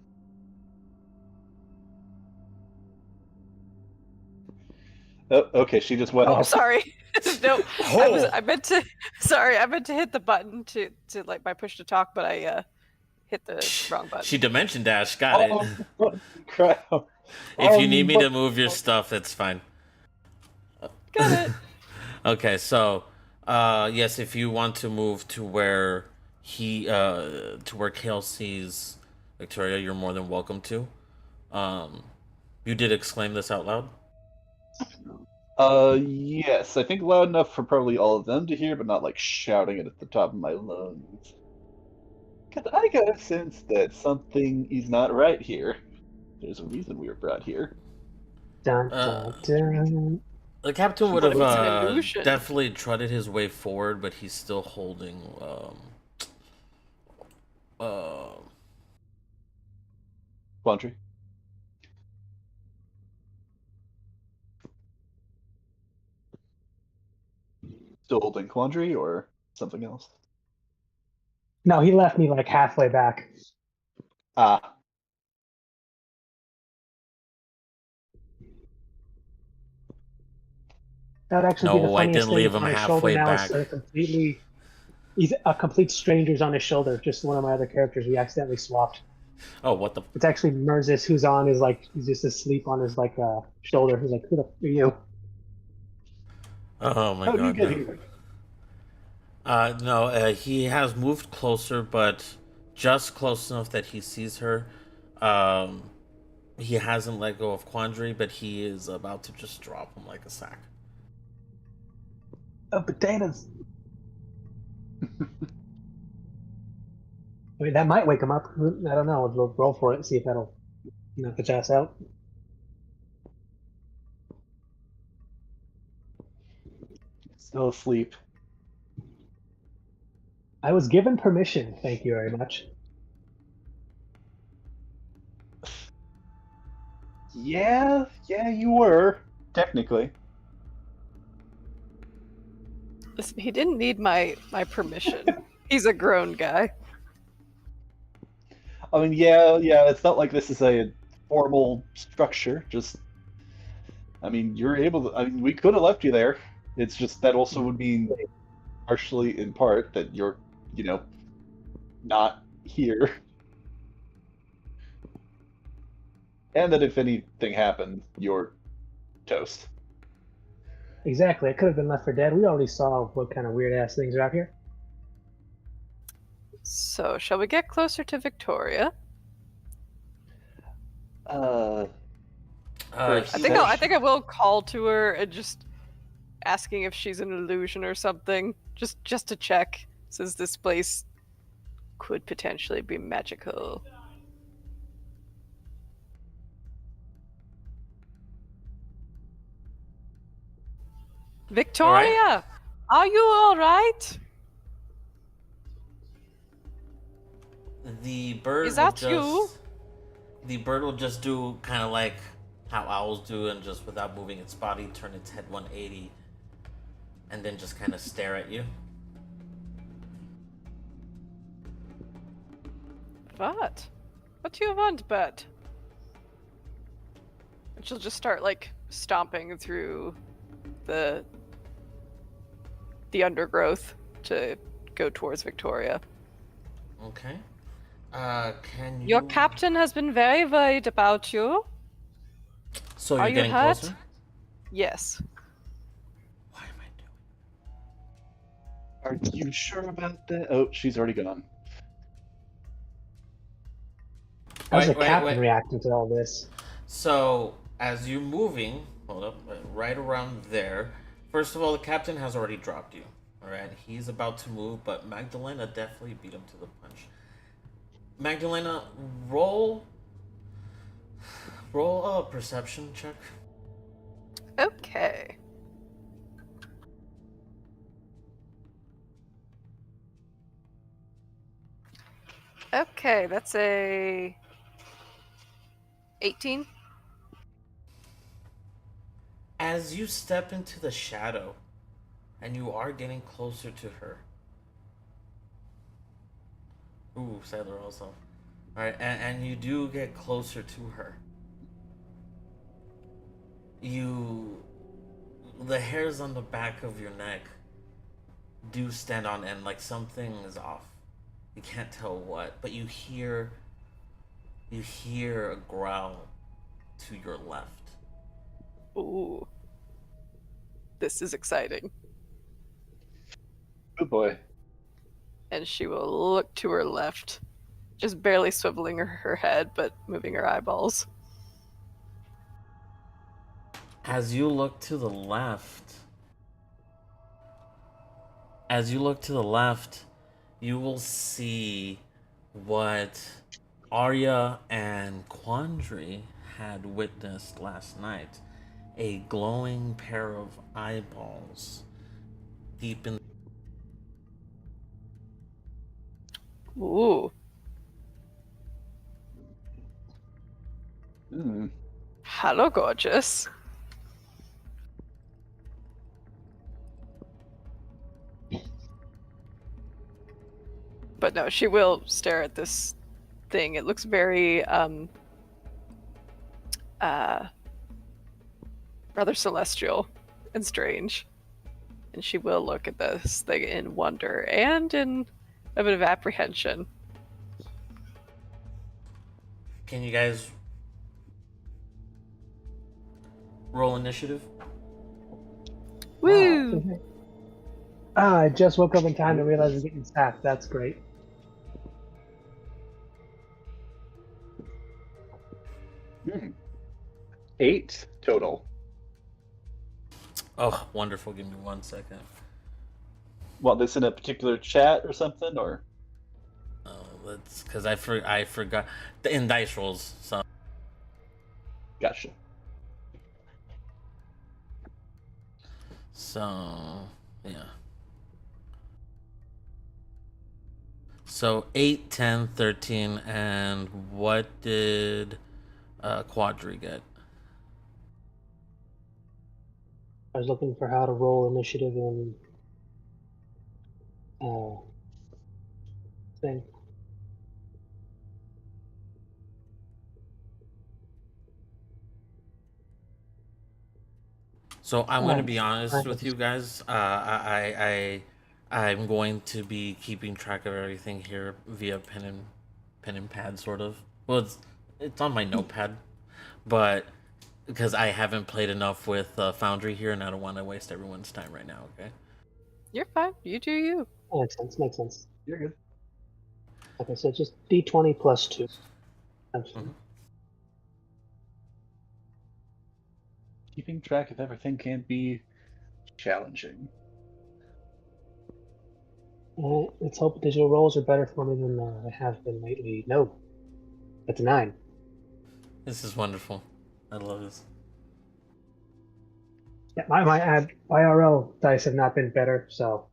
Oh, okay, she just went Oh, off. sorry. No, Oh. I meant to. Sorry, I meant to hit the button to like my push to talk, but I hit the wrong button. She dimension dash. Got it. Oh, crap. If you need me to move your stuff, it's fine. Got it. Okay, so yes, if you want to move to where Kale sees Victoria, you're more than welcome to. You did exclaim this out loud? Yes, I think loud enough for probably all of them to hear, but not like shouting it at the top of my lungs. Because I got a sense that something is not right here. There's a reason we were brought here. Dun, Uh, dun, dun. the captain would What if have it's an illusion? definitely trotted his way forward, but he's still holding uh, Quandary? Still holding Quandary or something else? No, he left me like halfway back. Ah, That would actually be the no, I funniest didn't thing. leave him On his shoulder halfway now back. is completely. He's a complete stranger's on his shoulder. Just one of my other characters we accidentally swapped. Oh, what the? It's actually Merzis who's on his like he's just asleep on his like shoulder. He's like, who the f are you? Oh my how do you god, get no. here? No, he has moved closer, but just close enough that he sees her. Um, he hasn't let go of Quandary, but he is about to just drop him like a sack. Potatoes. I mean, that might wake him up. I don't know. We'll roll for it and see if that'll knock his ass out. Still asleep. I was given permission. Thank you very much. Yeah, you were. Technically. Listen, he didn't need my permission. He's a grown guy. I mean, yeah, it's not like this is a formal structure. Just, I mean, you're able to. I mean, we could have left you there. It's just that also would mean, partially in part, that you're, not here. And that if anything happened, you're toast. Exactly. It could have been left for dead. We already saw what kind of weird ass things are out here. So, shall we get closer to Victoria? Uh, I think I will call to her and just asking if she's an illusion or something, just to check, since this place could potentially be magical. Victoria, are you all right? The bird Is that will just, you? The bird will just do kind of like how owls do, and just without moving its body, turn its head 180, and then just kind of stare at you. What? What do you want, bird? And she'll just start like stomping through the undergrowth to go towards Victoria. Okay. Can you? Your captain has been very worried about you. So Are you're you getting hurt? closer? Yes. Why am I doing? are you sure about that? Oh, she's already gone. How's the captain reacting to all this? So as you're moving, right around there. First of all, the captain has already dropped you. All right, he's about to move, but Magdalena definitely beat him to the punch. Magdalena, roll a perception check. Okay. Okay, that's a 18. As you step into the shadow, and you are getting closer to her. Ooh, Sailor also. Alright, and you do get closer to her. The hairs on the back of your neck do stand on end, like something is off. You can't tell what, but you hear a growl to your left. Ooh. This is exciting. Good boy. And she will look to her left, just barely swiveling her head, but moving her eyeballs. As you look to the left, you will see what Arya and Quandary had witnessed last night. A glowing pair of eyeballs deep in. Ooh. Hmm. Hello, gorgeous. But no, she will stare at this thing. It looks very rather celestial and strange. And she will look at this thing in wonder and in a bit of apprehension. Can you guys roll initiative? Woo! Wow. I just woke up in time to realize I'm getting sacked. That's great. Hmm. 8 total. Oh, wonderful. Give me 1 second. Well, this in a particular chat or something, or Oh, that's because I forgot in dice rolls. So gotcha. yeah. So 8, 10, 13, and what did Quadri get? I was looking for how to roll initiative in thing. So I'm going to be I honest with you guys. I'm going to be keeping track of everything here via pen and pad, sort of. Well, it's on my notepad, but because I haven't played enough with Foundry here, and I don't want to waste everyone's time right now. Okay. You're fine. You do you. Makes sense. Makes sense. You're good. Okay, so just D20 plus 2. Mhm. Keeping track of everything can be challenging. Let's hope digital rolls are better for me than they have been lately. No, that's a 9. This is wonderful. I love this. Yeah, my IRL dice have not been better, so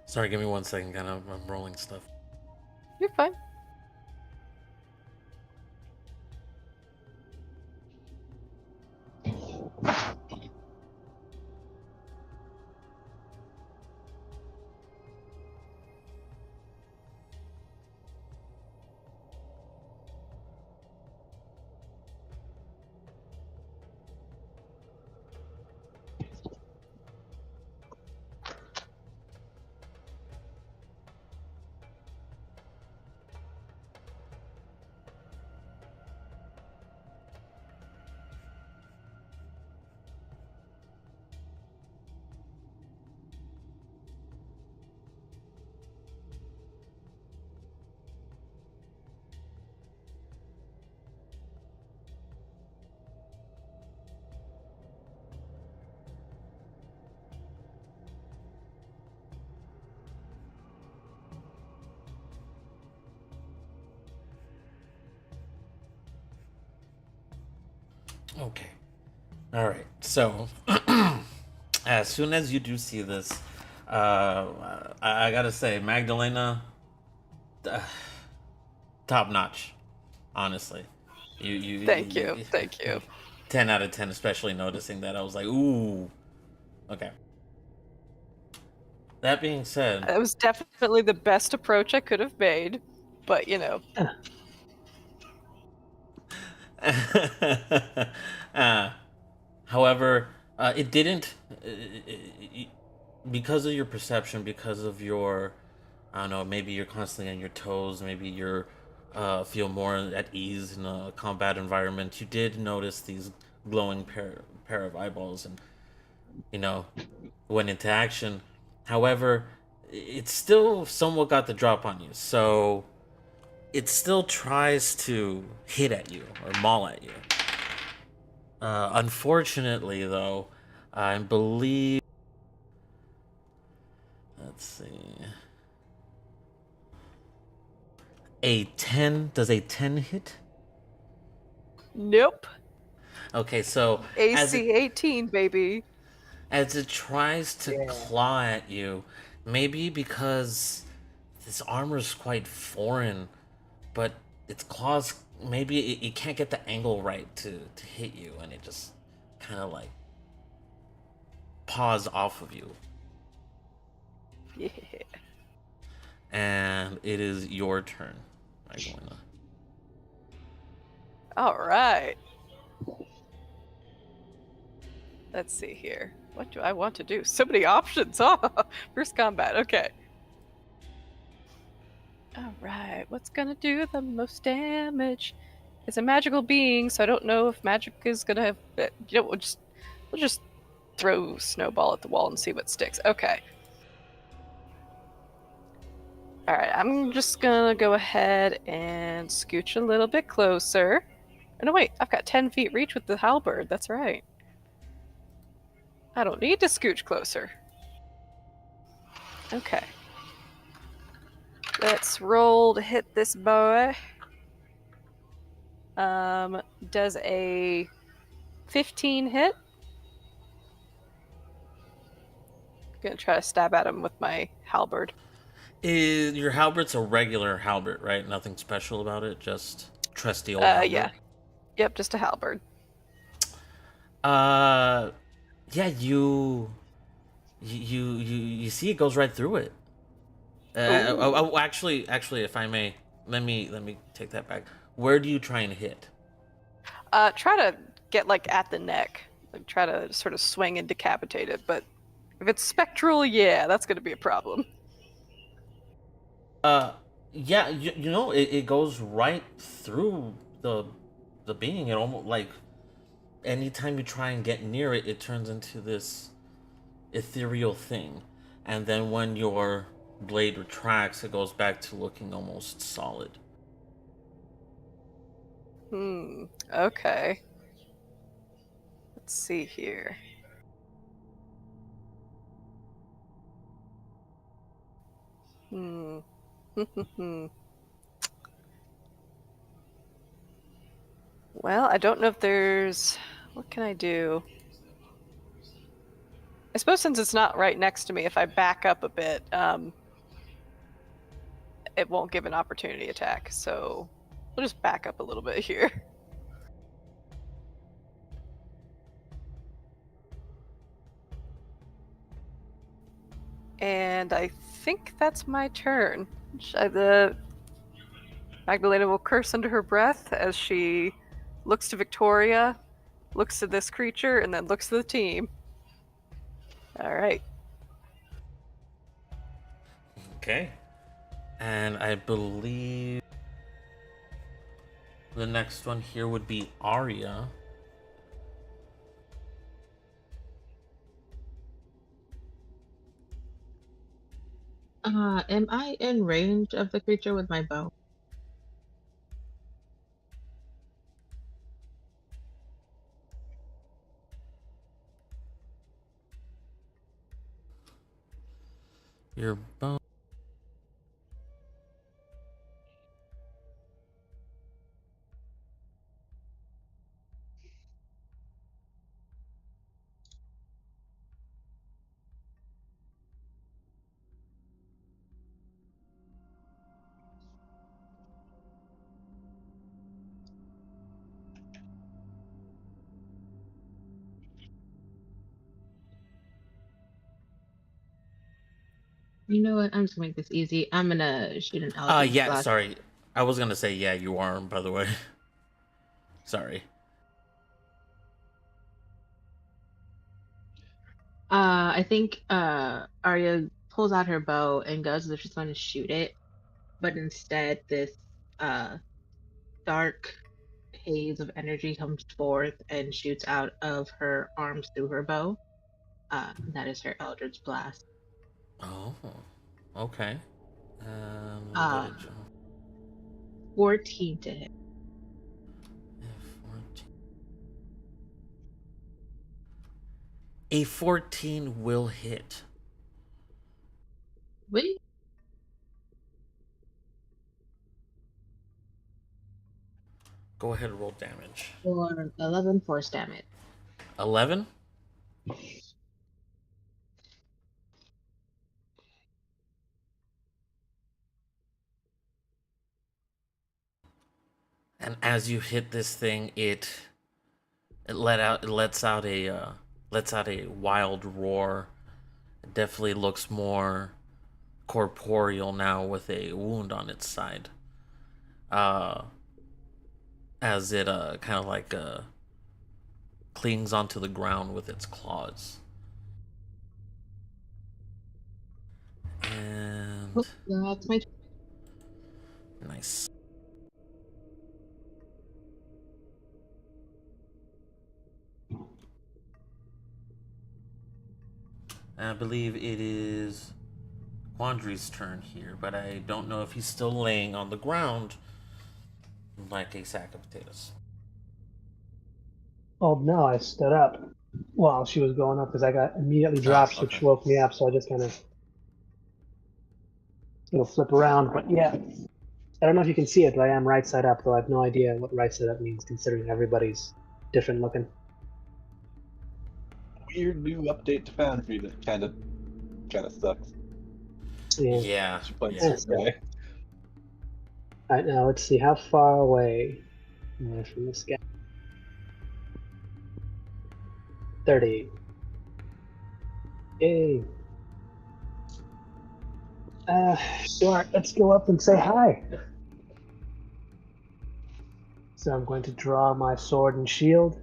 Sorry, give me 1 second. I'm rolling stuff. You're fine. Okay. All right. So, as soon as you do see this, I gotta say, Magdalena, top notch. Honestly, Thank you. Thank you. 10 out of 10, especially noticing that. I was like, ooh. Okay. That being said, It was definitely the best approach I could have made, but uh, however, it didn't. Because of your perception, because of your, I don't know, maybe you're constantly on your toes, maybe you're feel more at ease in a combat environment. You did notice these glowing pair of eyeballs, and you know went into action. However, it still somewhat got the drop on you, so it still tries to hit at you or maul at you. Unfortunately, though, I believe. Let's see. A 10. Does a 10 hit? nope. Okay, so AC 18, baby. as it tries to Yeah. claw at you, maybe because this armor is quite foreign, but its claws, maybe it can't get the angle right to hit you, and it just kind of like paws off of you. Yeah. And it is your turn. I'm going to. All right. Let's see here. What do I want to do? So many options. Oh, first combat. Okay. All right. What's gonna do the most damage? It's a magical being, so I don't know if magic is gonna have. We'll just throw snowball at the wall and see what sticks. Okay. All right. I'm just gonna go ahead and scooch a little bit closer. Oh, no, wait. I've got 10 feet reach with the halberd. That's right. I don't need to scooch closer. Okay. Let's roll to hit this boy. Does a 15 hit? Gonna try to stab at him with my halberd. Is your halbert's a regular halbert, right? Nothing special about it, just trusty old halbert. Yeah. Yep, just a halberd. Yeah, you see it goes right through it. Actually, if I may, let me take that back. Where do you try and hit? Try to get like at the neck. Like try to sort of swing and decapitate it, but if it's spectral, yeah, that's gonna be a problem. Yeah, it goes right through the being. It almost like anytime you try and get near it, it turns into this ethereal thing, and then when your blade retracts, it goes back to looking almost solid. Okay. Let's see here. Well, I don't know if there's. What can I do? I suppose since it's not right next to me, if I back up a bit, it won't give an opportunity attack. So we'll just back up a little bit here. And I think that's my turn. The Magdalena will curse under her breath as she looks to Victoria, looks to this creature, and then looks to the team. All right. Okay. And I believe the next one here would be Arya. Am I in range of the creature with my bow? Your bow. You know what? I'm just gonna make this easy. I'm gonna shoot an Eldritch Yeah, Blast. sorry. I was gonna say, yeah, you are, by the way. Sorry. I think Arya pulls out her bow and goes as if she's going to shoot it, but instead this uh dark haze of energy comes forth and shoots out of her arms through her bow. That is her Eldritch Blast. Oh, okay. What Uh, did you? 14 to hit. 14. A 14 will hit. Wait. Go ahead and roll damage. For 11 force damage. 11? And as you hit this thing, it lets out a wild roar. It definitely looks more corporeal now with a wound on its side. As it kind of like clings onto the ground with its claws. And That's my nice. I believe it is Quandry's turn here, but I don't know if he's still laying on the ground like a sack of potatoes. Oh no, I stood up while she was going up because I got immediately dropped, which Okay. woke me up. So I just kind of flip around. But yeah, I don't know if you can see it, but I am right side up, though I have no idea what right side up means considering everybody's different looking. Weird new update to Foundry that kind of sucks. Yeah. Yeah. She's playing Yeah. this guy. All right, now let's see how far away am I from this guy. 30. Yay. Sure, let's go up and say hi. So I'm going to draw my sword and shield.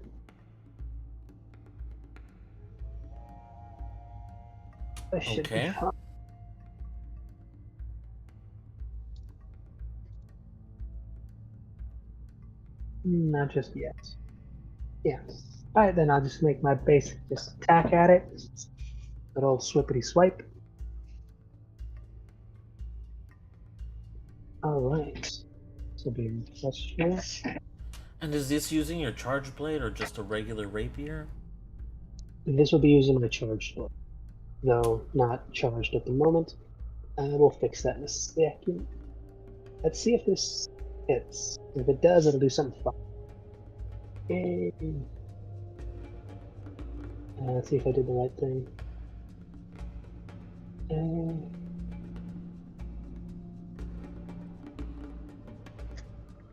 I should be Okay. fine. Not just yet. Yeah. Alright, then I'll just make my basic just attack at it. Good old swippity swipe. Alright. This will be +4. And is this using your charge blade or just a regular rapier? This will be using my charged sword. No, not charged at the moment. We'll fix that in a second. Let's see if this hits. If it does, it'll do something fun. Yay. Let's see if I did the right thing.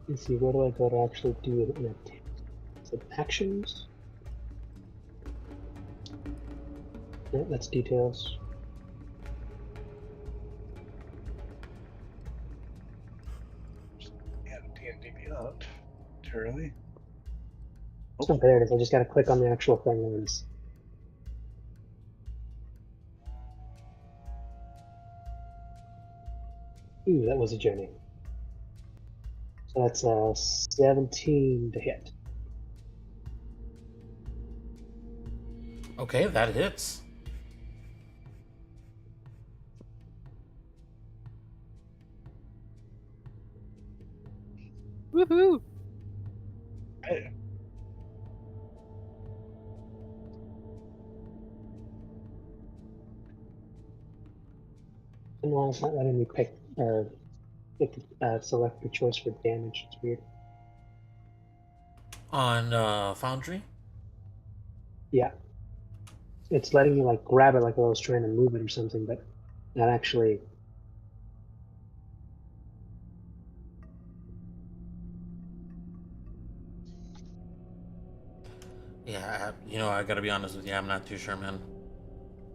Let's see, where do I go to actually do it in attack? Is it actions? No, that's details. Yeah, DND Beyond. Turley. Oh, there it is. I just gotta click on the actual thing and it's... Ooh, that was a journey. So that's 17 to hit. Okay, that hits. Woohoo! Hey. No, it's not letting me pick select the choice for damage. It's weird. On Foundry? Yeah. It's letting me like grab it like I was trying to move it or something, but not actually. Yeah, I gotta be honest with you, I'm not too sure, man.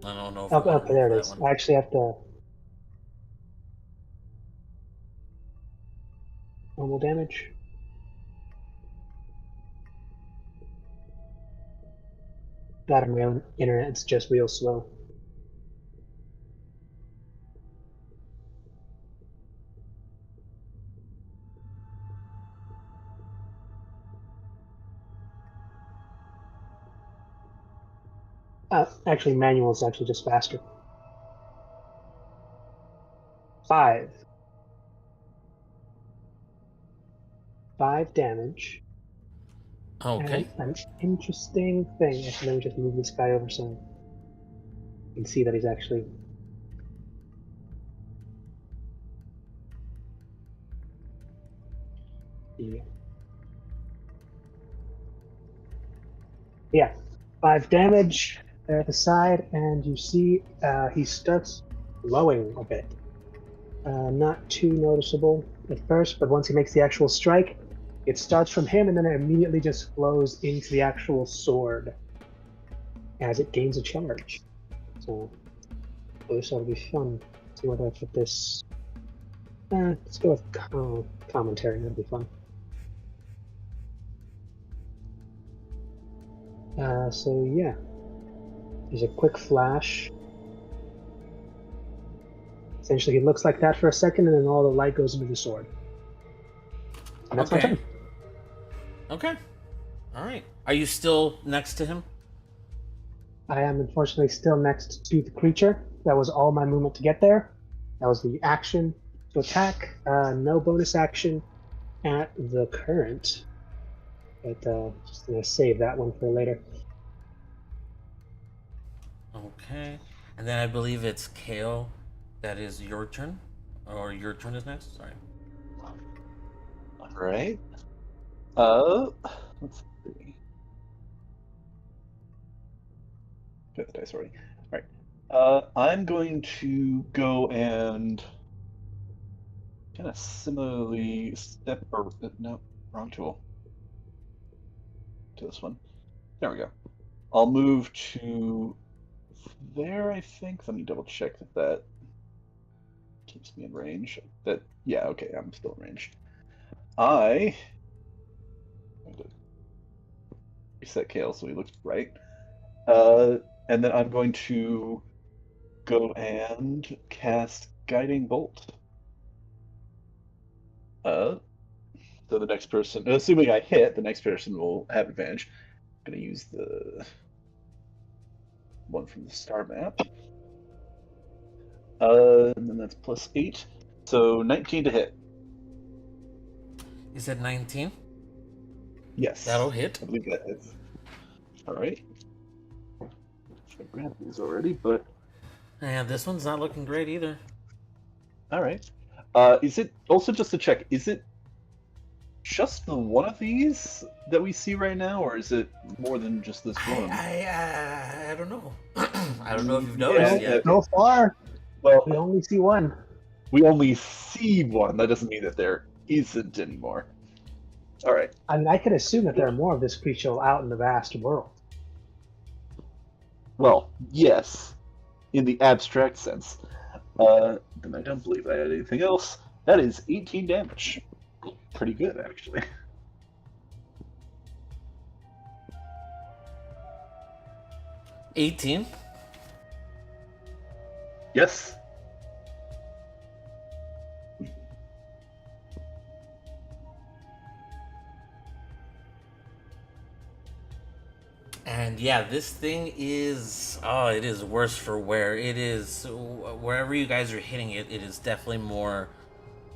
I don't know if Oh, I'm gonna okay, there roll it for is. that one. I actually have to Normal damage. That my internet's just real slow. Actually, manual is actually just faster. 5. 5 damage. Okay. And an interesting thing. Actually, let me just move this guy over so you can see that he's actually. Yeah. 5 damage at the side, and you see he starts glowing a bit. Not too noticeable at first, but once he makes the actual strike, it starts from him and then it immediately just flows into the actual sword as it gains a charge. So this ought to be fun. Let's see whether I put this. Let's go with commentary. That'd be fun. So yeah, there's a quick flash. Essentially, it looks like that for a second, and then all the light goes into the sword. And that's my turn. Okay. All right. Are you still next to him? I am unfortunately still next to the creature. That was all my movement to get there. That was the action to attack. No bonus action at the current. But just gonna save that one for later. Okay. And then I believe it's Kale. That is your turn, or your turn is next. Sorry. All right. Let's see. Got the dice already. All right. I'm going to go and kind of similarly step or no, wrong tool. To this one. There we go. I'll move to there, I think. Let me double check that keeps me in range. Yeah, okay, I'm still in range. I'm going to reset Kale so he looks right. And then I'm going to go and cast Guiding Bolt. So the next person, assuming I hit, the next person will have advantage. I'm going to use the one from the star map. And then that's +8. So 19 to hit. You said 19? Yes. That'll hit. I believe that hits. Alright. Should have grabbed these already, but. And this one's not looking great either. Alright. Is it, also just to check, is it just the one of these that we see right now, or is it more than just this one? I don't know. I don't know if you've noticed yet. So far, Well, we only see one. we only see one. That doesn't mean that there isn't anymore. Alright. I mean, I could assume that there are more of this creature out in the vast world. Well, yes, in the abstract sense. Then I don't believe I had anything else. That is 18 damage. Pretty good, actually. $18. Yes. And yeah, this thing is, oh, it is worse for wear. It is, wherever you guys are hitting it, it is definitely more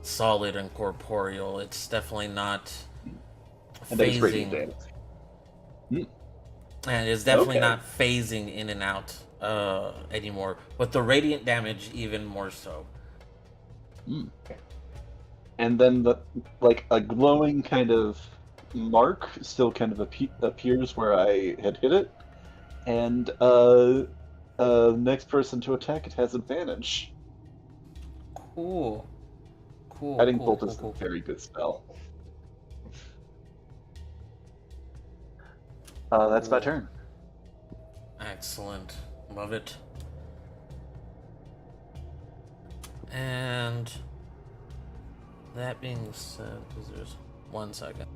solid and corporeal. It's definitely not And that is radiant phasing. damage. And it's definitely Okay. not phasing in and out anymore. But the radiant damage, even more so. And then like a glowing kind of mark still kind of appears where I had hit it. And next person to attack it has advantage. Cool. Guiding Bolt is a very good spell. That's my turn. Excellent. Love it. And That being said, because there's 1 second.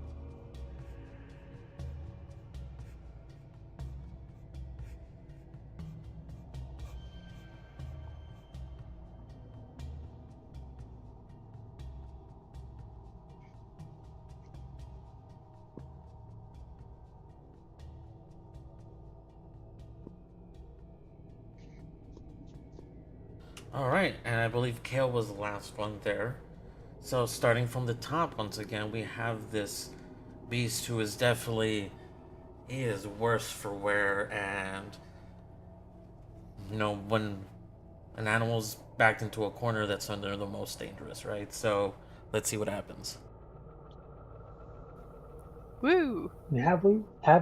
All right, and I believe Kale was the last one there. So starting from the top once again, we have this beast who is definitely, he is worse for wear, and when an animal's backed into a corner, that's when they're the most dangerous, right? So let's see what happens. Woo! Have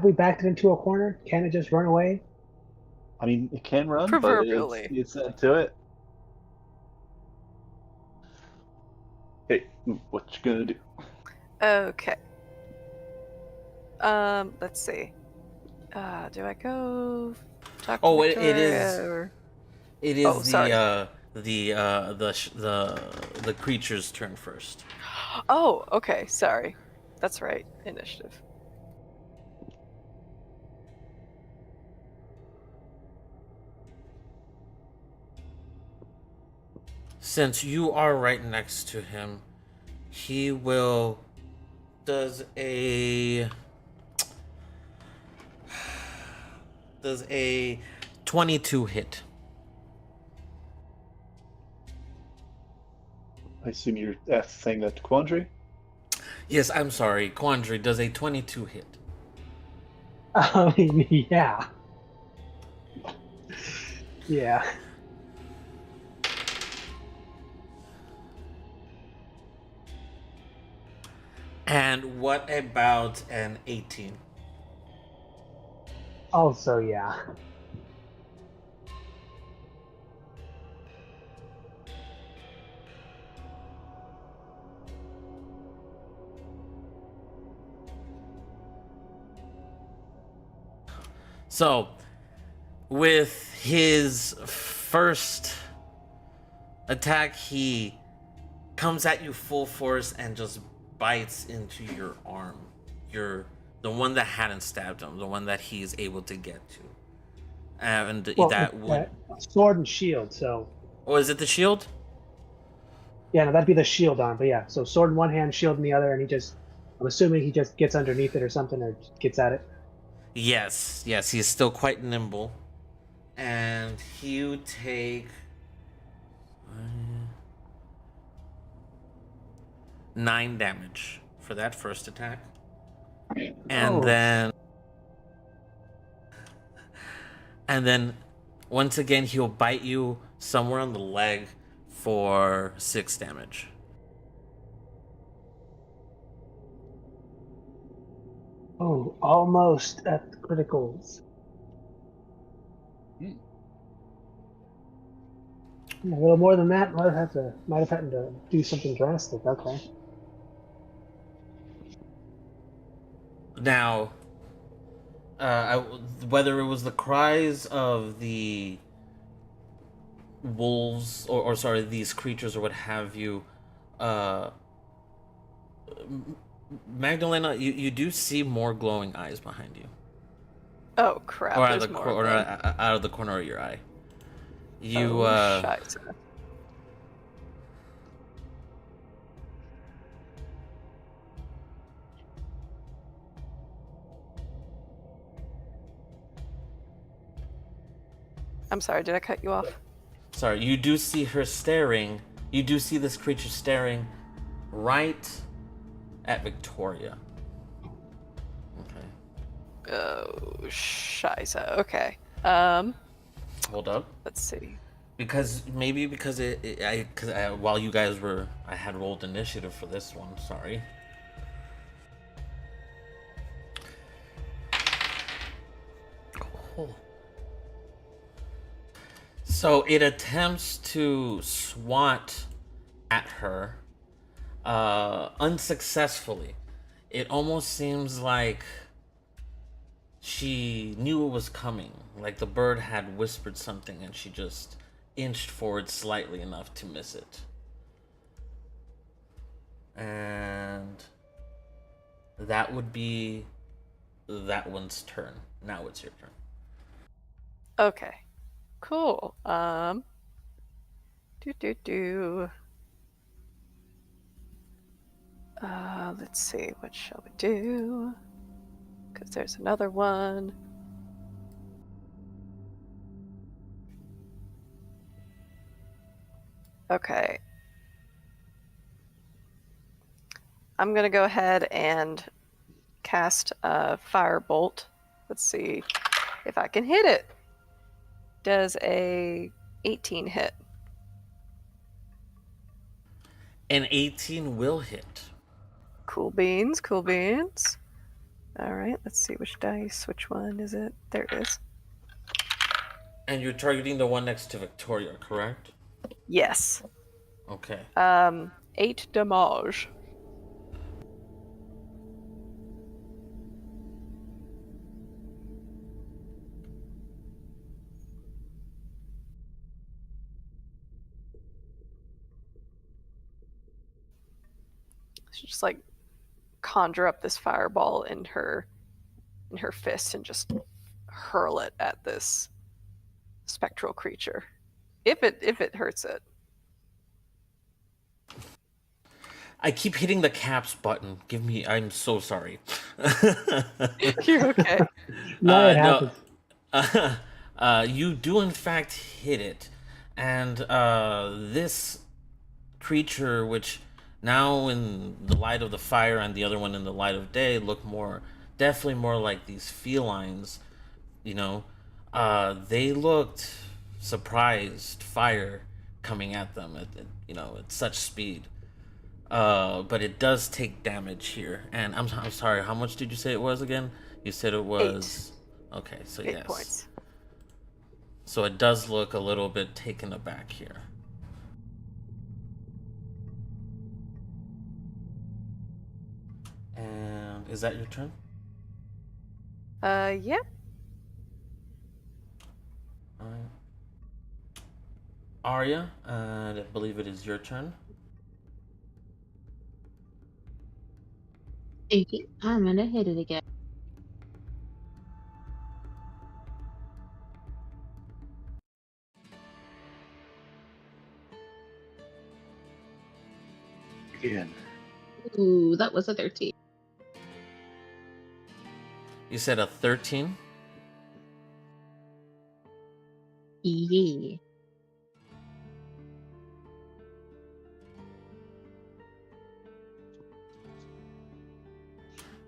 we backed it into a corner? Can it just run away? I mean, it can run, but Proverbially. it's to it. Hey, what you gonna do? Okay. Let's see. Do I go talk to Oh, Victoria, it is. or... It is Oh, sorry. the creature's turn first. Oh, okay, sorry. That's right. Initiative. Since you are right next to him, he will does a 22 hit. I assume you're saying that to Quandary? Yes, I'm sorry. Quandary does a 22 hit. I mean, yeah. Yeah. And what about an 18? Also, yeah. So, with his first attack, he comes at you full force and just bites into your arm. The one that hadn't stabbed him, the one that he's able to get to. And Well, that would... sword and shield, so... Oh, is it the shield? Yeah, no, that'd be the shield arm, but yeah. So sword in one hand, shield in the other, and I'm assuming he just gets underneath it or something, or gets at it. Yes, he's still quite nimble. And you take 9 damage for that first attack. And then once again he'll bite you somewhere on the leg for 6 damage. Oh, almost at the criticals. A little more than that. Might have had to do something drastic. Okay. Now, whether it was the cries of the wolves or sorry, these creatures or what have you, Magdalena, you do see more glowing eyes behind you. Oh crap! Or There's more of them. out of the corner of your eye. Shite. I'm sorry, did I cut you off? Sorry, you do see her staring. You do see this creature staring right at Victoria. Okay. Oh, scheisse. Okay. Hold up. Let's see. Because while you guys were, I had rolled initiative for this one. Sorry. Cool. So it attempts to swat at her, unsuccessfully. It almost seems like she knew it was coming. Like the bird had whispered something and she just inched forward slightly enough to miss it. And that would be that one's turn. Now it's your turn. Okay. Cool. Do. Let's see. What shall we do? Because there's another one. Okay. I'm gonna go ahead and cast a firebolt. Let's see if I can hit it. Does a 18 hit? An 18 will hit. Cool beans, cool beans. All right, let's see which dice. Which one is it? There it is. And you're targeting the one next to Victoria, correct? Yes. Okay. 8 damage. She just like conjure up this fireball in her fist and just hurl it at this spectral creature. If it hurts it. I keep hitting the caps button. I'm so sorry. You're okay. No, it happens. You do in fact hit it, and this creature, which now in the light of the fire and the other one in the light of day look definitely more like these felines. You know, they looked surprised, fire coming at them at such speed. But it does take damage here, and I'm sorry. How much did you say it was again? You said it was 8. Okay, so 8 yes. points. So it does look a little bit taken aback here. And is that your turn? Yeah. All right. Arya, and I believe it is your turn. Okay, I'm gonna hit it again. Again. Ooh, that was a 13. You said a 13? Yeah.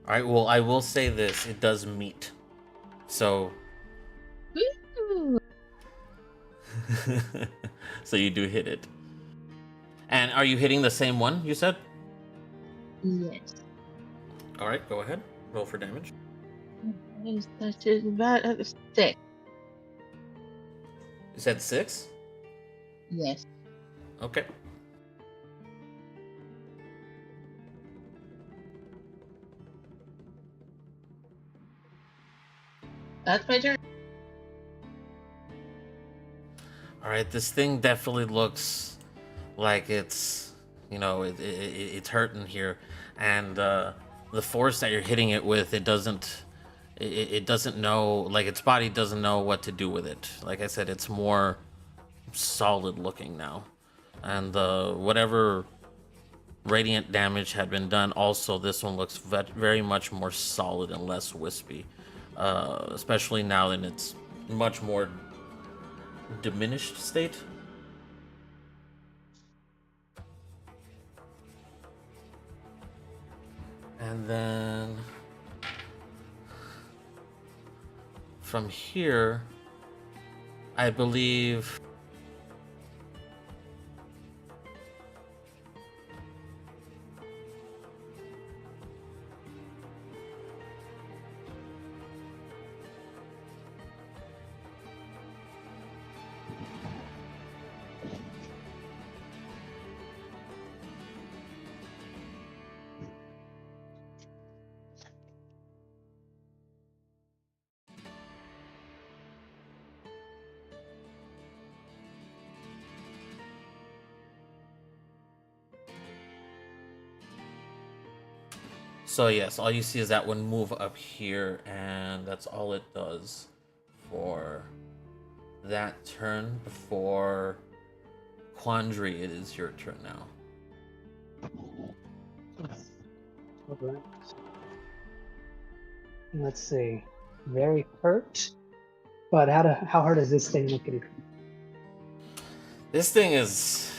All right, well, I will say this. It does meet. So... Woo! So you do hit it. And are you hitting the same one, you said? Yes. All right, go ahead. Roll for damage. That is about 6. You said 6? Yes. Okay. That's my turn. All right, this thing definitely looks like it's, it's hurting here, and the force that you're hitting it with, it doesn't know, like its body doesn't know what to do with it. Like I said, it's more solid looking now, and whatever radiant damage had been done, also this one looks very much more solid and less wispy, especially now in its much more diminished state. And then from here, I believe So yes, all you see is that one move up here, and that's all it does for that turn. Before Quandary, it is your turn now. Alright. Let's see. Very hurt. But how hurt is this thing looking? This thing it's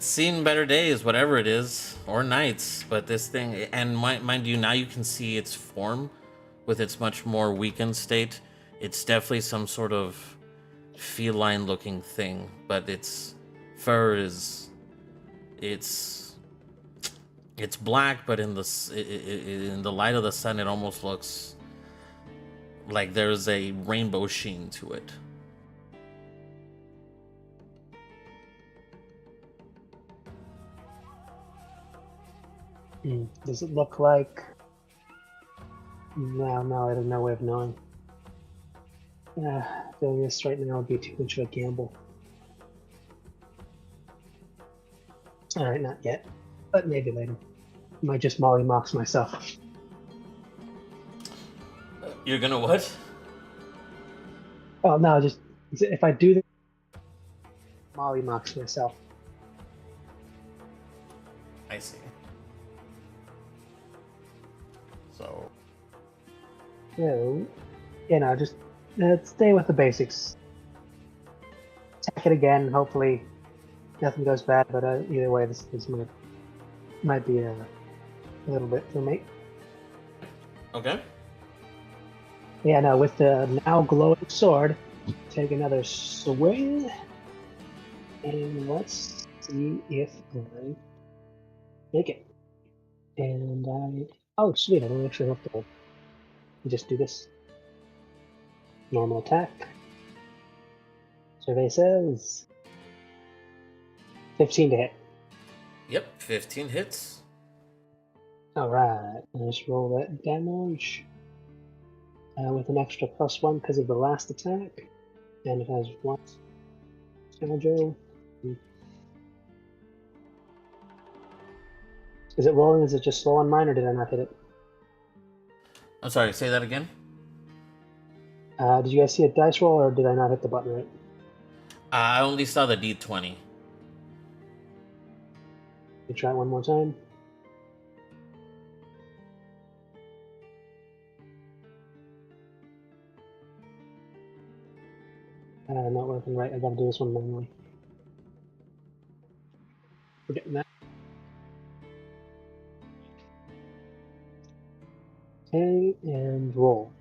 seen better days, whatever it is, or nights, but this thing, and mind you, now you can see its form with its much more weakened state. It's definitely some sort of feline looking thing, but its fur is it's black, but in the light of the sun, it almost looks like there's a rainbow sheen to it. Does it look like... No, I have no way of knowing. Doing this right now would be too much of a gamble. Alright, not yet. But maybe later. Might just Molly Mox myself. You're gonna what? Oh, no, just... If I do this... Molly Mox myself. I see. So... So, just stay with the basics. Attack it again, hopefully nothing goes bad, but either way, this might be a little bit for me. Okay. Yeah, no, with the now glowing sword, take another swing, and let's see if I make it. And oh sweet, I don't actually have to just do this. Normal attack. Survey says 15 to hit. Yep, 15 hits. Alright, let's roll that damage with an extra +1 because of the last attack. And it has one Joe. Is it rolling? Is it just slow on mine, or did I not hit it? I'm sorry, say that again? Did you guys see a dice roll, or did I not hit the button right? I only saw the D20. You try it one more time. Not working right. I gotta do this one manually. Forgetting that. Okay, and roll.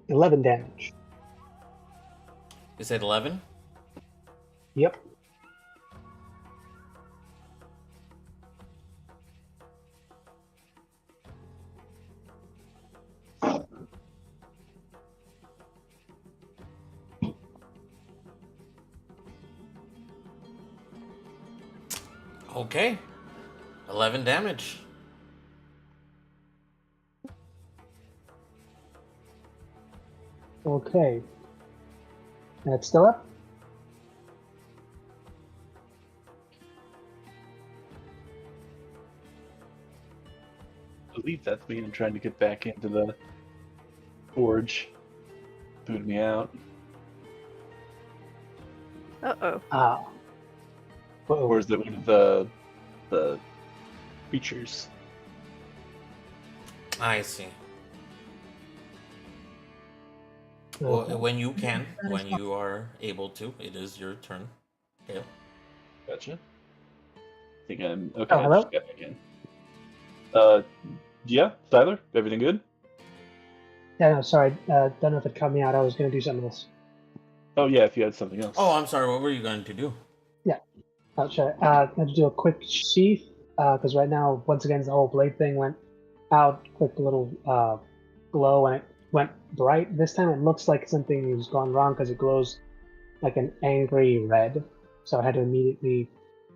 11 damage. You said 11? Yep. Okay. 11 damage. Okay. That's still up? I believe that's me. I'm trying to get back into the forge. Booted me out. Uh-oh. Or is it one of the creatures? I see. Well, when you can, when you are able to, it is your turn. Okay. Gotcha. I think I'm okay. Oh, I hello? just got back in. Yeah, Tyler, everything good? Yeah, no, sorry. Don't know if it cut me out. I was going to do something else. Oh yeah, if you had something else. Oh, I'm sorry. What were you going to do? Oh, sorry. I had to do a quick sheath, because right now, once again, the whole blade thing went out. Quick little glow, and it went bright. This time it looks like something has gone wrong because it glows like an angry red. So I had to immediately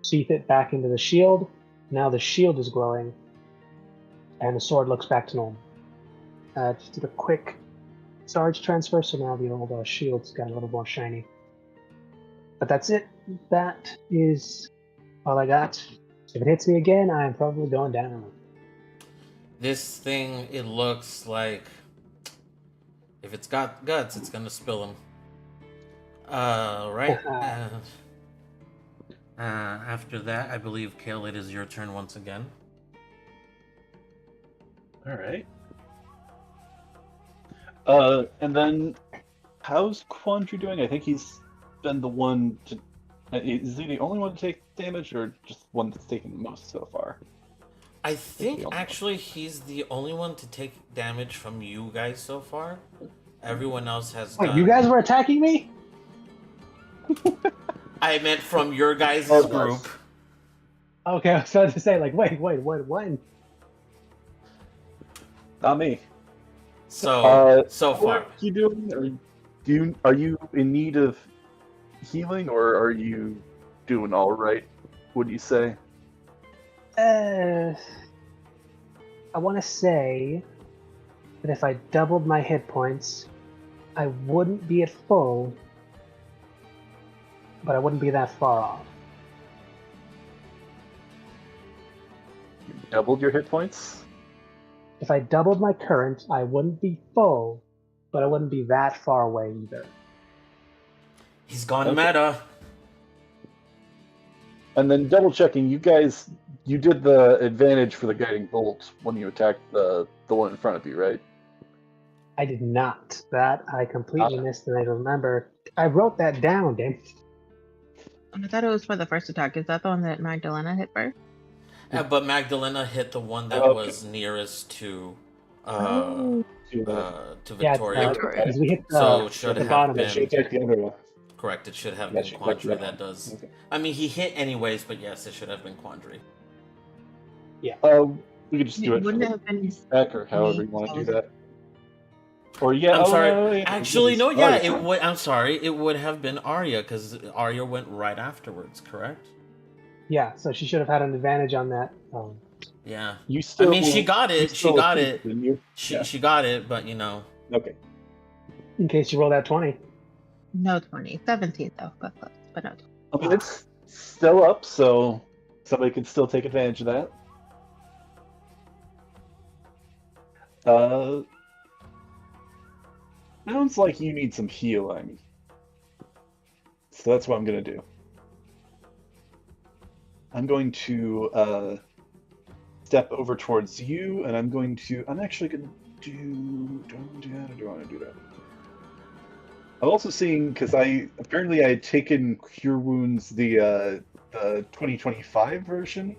sheath it back into the shield. Now the shield is glowing, and the sword looks back to normal. Just did a quick charge transfer, so now the old shield's got a little more shiny. But that's it. That is all I got. If it hits me again, I'm probably going down. This thing, it looks like if it's got guts, it's gonna spill them. Right. After that, I believe, Kale, it is your turn once again. All right. And then, how's Quandary doing? I think he's been the one to. Is he the only one to take damage, or just one that's taken the most so far? I think actually he's the only one to take damage from you guys so far. Everyone else has. Wait, you guys were attacking me? I meant from your guys' Oh, group. yes. Okay, I was about to say, like, wait, when? Not me. So How far. are you doing? Are you in need of healing, or are you doing all right? Would you say? I want to say that if I doubled my hit points, I wouldn't be at full, but I wouldn't be that far off. You doubled your hit points? If I doubled my current, I wouldn't be full, but I wouldn't be that far away either. He's gone Okay. meta. And then double checking, you guys, you did the advantage for the guiding bolt when you attacked the one in front of you, right? I did not. That I completely missed, and I remember. I wrote that down, damn it. I thought it was for the first attack. Is that the one that Magdalena hit first? But Magdalena hit the one that Okay. was nearest to Oh. Victoria. Because we hit So it should the have bottom. been- That should attack the other one. Correct, it should have Yeah, been she- Quandary yeah. that does. Okay. I mean, he hit anyways, but yes, it should have been Quandary. We could just do it Wouldn't it for have been back, or however you want to do that. Or I'm sorry. no, Actually, no, it's yeah, Arya. it would. I'm sorry, it would have been Arya because Arya went right afterwards. Correct? Yeah, so she should have had an advantage on that. Yeah. You still, I mean, she got you it. She still got attacked, it. didn't you? Yeah. She got it, but you know. Okay. In case you roll that 20. no 20, 17 though, but close, but no 20. I mean, it's still up, so somebody can still take advantage of that. Sounds like you need some healing. So that's what I'm going to do. I'm going to step over towards you, and I'm actually going to do... Do I want to do that, or do I want to do that? I'm also seeing, because I had taken Cure Wounds, the 2025 version,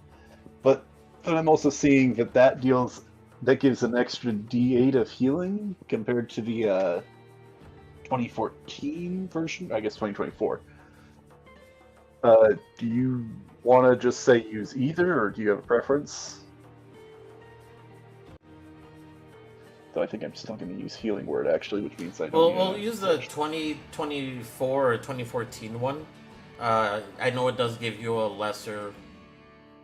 but I'm also seeing that gives an extra D8 of healing compared to the 2014 version, I guess 2024. Do you want to just say use either, or do you have a preference? So I think I'm still going to use Healing Word, actually, which means I don't. We'll use the 2024 or 2014 one. I know it does give you a lesser,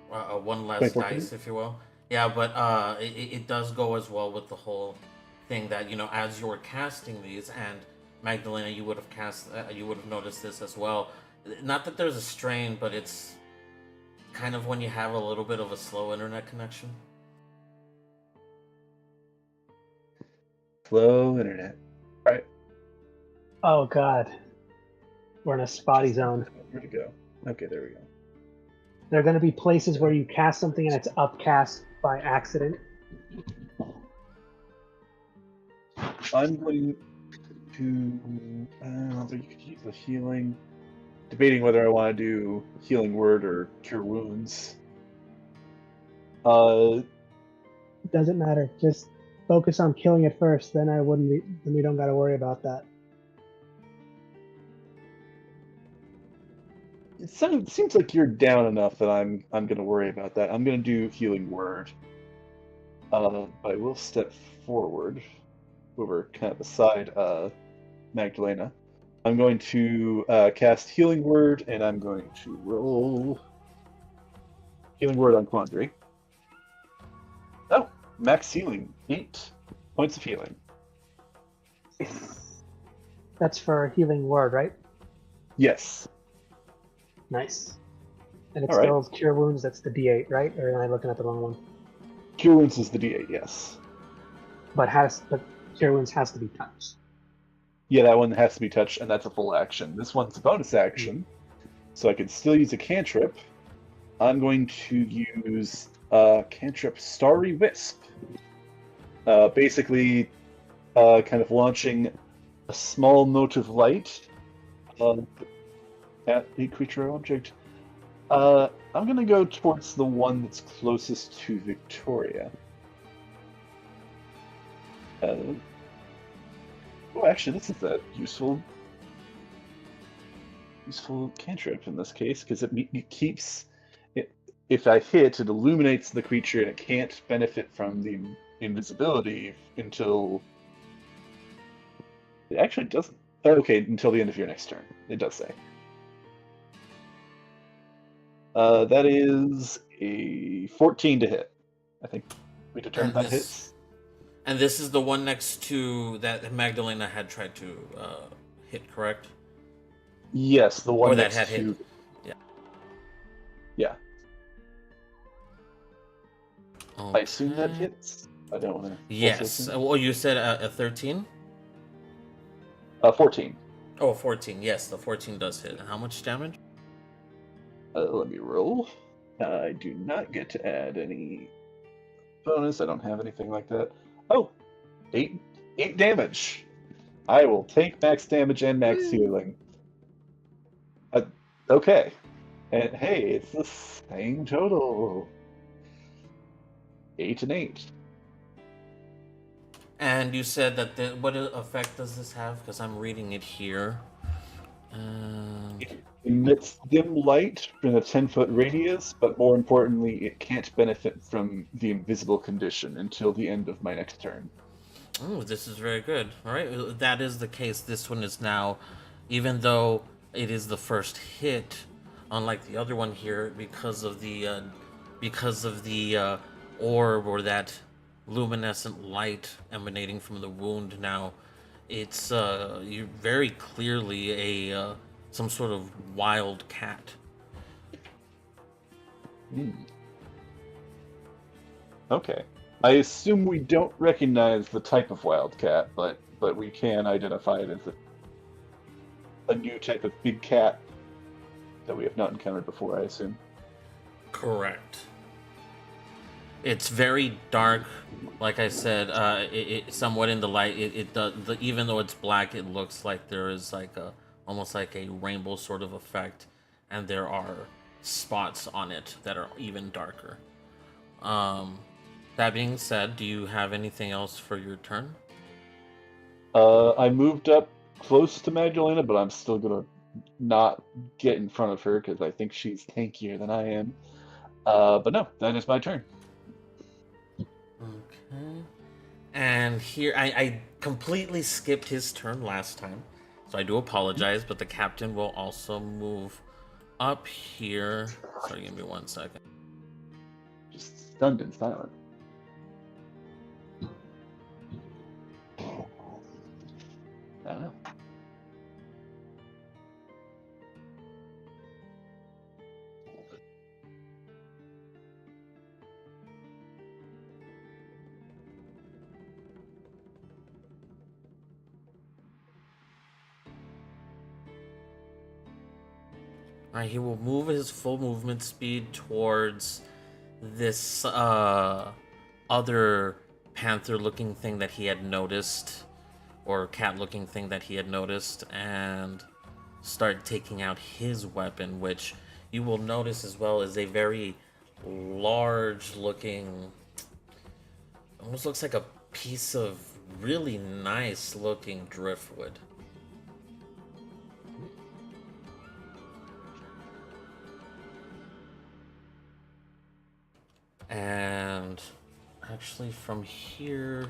one less 2014? dice, if you will. Yeah, but it does go as well with the whole thing that, you know, as you were casting these, and Magdalena, you would have noticed this as well. Not that there's a strain, but it's kind of when you have a little bit of a slow internet connection. Slow internet. Right. Oh god. We're in a spotty zone. Where'd it go? Okay, there we go. There are going to be places where you cast something and it's upcast by accident. I'm going to. You could use the healing. Debating whether I want to do Healing Word or Cure Wounds. Doesn't matter. Just focus on killing it first. Then we don't got to worry about that. It seems like you're down enough that I'm going to worry about that. I'm going to do Healing Word. But I will step forward over kind of beside Magdalena. I'm going to cast Healing Word, and I'm going to roll Healing Word on Quandary. Oh, max healing, 8 points of healing. That's for Healing Word, right? Yes. Nice. And it's All right. still cure wounds. That's the D8, right? Or am I looking at the wrong one? Cure Wounds is the D8, yes. But cure wounds has to be touched. Yeah, that one has to be touched, and that's a full action. This one's a bonus action, so I can still use a cantrip. I'm going to use cantrip Starry Wisp. Basically, kind of launching a small mote of light at the creature or object. I'm going to go towards the one that's closest to Victoria. Oh, actually, this is a useful cantrip in this case, because it keeps it. If I hit, it illuminates the creature, and it can't benefit from the invisibility until it actually doesn't. Oh, okay, until the end of your next turn. It does say. That is a 14 to hit. I think we determined that hits. And this is the one next to that Magdalena had tried to hit, correct? Yes, the one or that next had to. hit. Yeah. Yeah. Okay. I assume that hits. I don't want to. Yes. Well, you said a 13? 14. Oh, 14. Yes, the 14 does hit. And how much damage? Let me roll. I do not get to add any bonus. I don't have anything like that. Oh, 8 damage. I will take max damage and max healing. Okay. And hey, it's the same total. 8 and 8. And you said that what effect does this have? Because I'm reading it here. It emits dim light in a 10-foot radius, but more importantly, it can't benefit from the invisible condition until the end of my next turn. Oh, this is very good. All right, that is the case. This one is now, even though it is the first hit, unlike the other one here, because of the orb or that luminescent light emanating from the wound. Now, it's you very clearly a some sort of wild cat. Okay. I assume we don't recognize the type of wildcat, but we can identify it as a new type of big cat that we have not encountered before, I assume. Correct. It's very dark, like I said. It somewhat in the light. Even though it's black, it looks like there is almost like a rainbow sort of effect, and there are spots on it that are even darker. That being said, do you have anything else for your turn? I moved up close to Magdalena, but I'm still gonna not get in front of her because I think she's tankier than I am. But no, that is my turn. Okay. And here, I completely skipped his turn last time, so I do apologize, but the captain will also move up here. Sorry, give me 1 second. Just stunned and silent. I don't know. Alright, he will move his full movement speed towards this other panther-looking thing that he had noticed, or cat-looking thing that he had noticed, and start taking out his weapon, which you will notice as well is a very large-looking, almost looks like a piece of really nice-looking driftwood. And actually from here,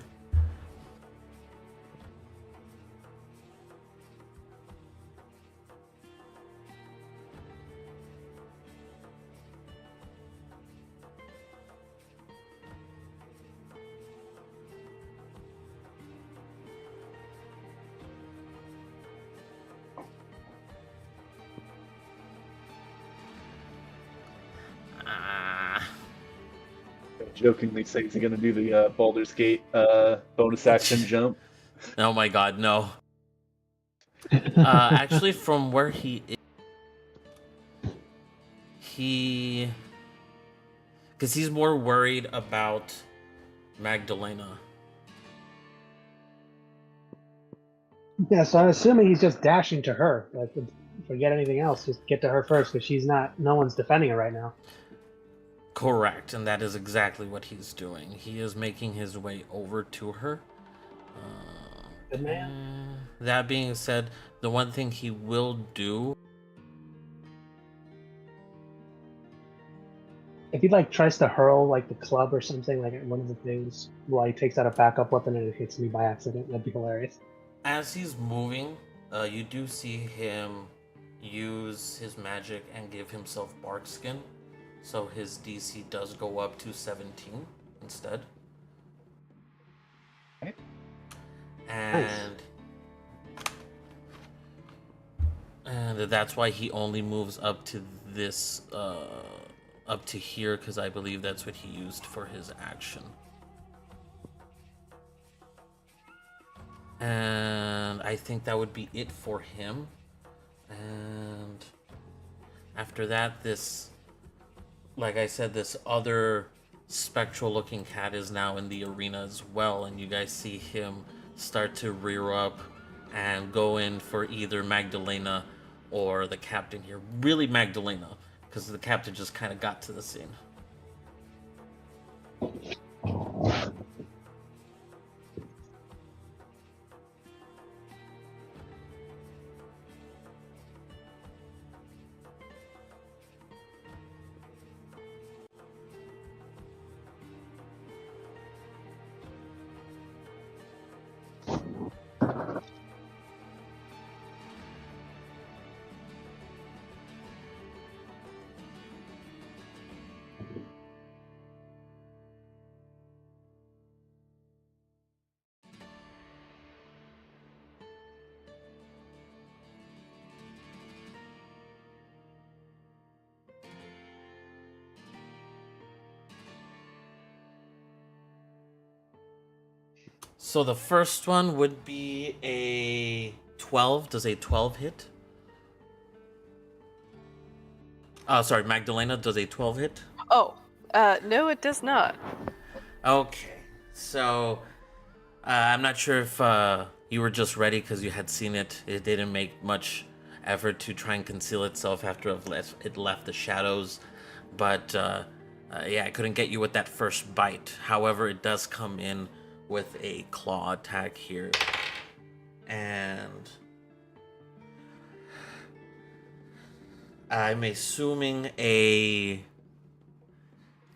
jokingly say he's gonna do the Baldur's Gate bonus action jump. Oh my god, no. Actually, from where he is, because he's more worried about Magdalena. Yeah, so I'm assuming he's just dashing to her. Like, forget anything else. Just get to her first, because she's not. No one's defending her right now. Correct, and that is exactly what he's doing. He is making his way over to her. Good man. That being said, the one thing he will do. If he like tries to hurl like the club or something, like one of the things, while he takes out a backup weapon and it hits me by accident, that'd be hilarious. As he's moving, you do see him use his magic and give himself bark skin. So his DC does go up to 17 instead. Okay. And that's why he only moves up to this up to here, because I believe that's what he used for his action. And I think that would be it for him. And after that, this, like I said, this other spectral looking cat is now in the arena as well, and you guys see him start to rear up and go in for either Magdalena or the captain here. Really Magdalena, because the captain just kind of got to the scene. So the first one would be a 12. Does a 12 hit? Oh, sorry, Magdalena, does a 12 hit? Oh, no, it does not. Okay, so I'm not sure if you were just ready because you had seen it. It didn't make much effort to try and conceal itself after it left the shadows. But yeah, I couldn't get you with that first bite. However, it does come in with a claw attack here. And I'm assuming a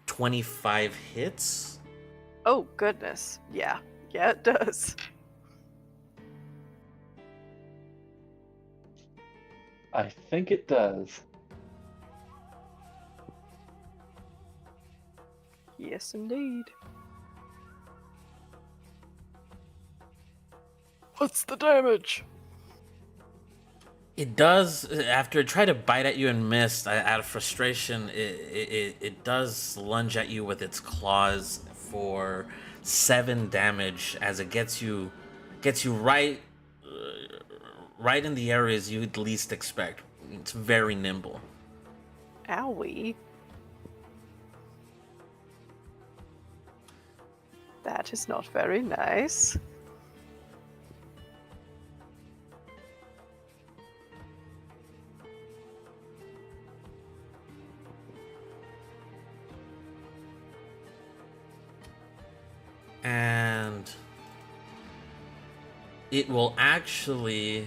25 hits. Oh, goodness. Yeah. Yeah, it does. I think it does. Yes, indeed. What's the damage? It does. After it tried to bite at you and missed, out of frustration, it does lunge at you with its claws for 7 damage, as it gets you right in the areas you'd least expect. It's very nimble. Owie. That is not very nice. And it will actually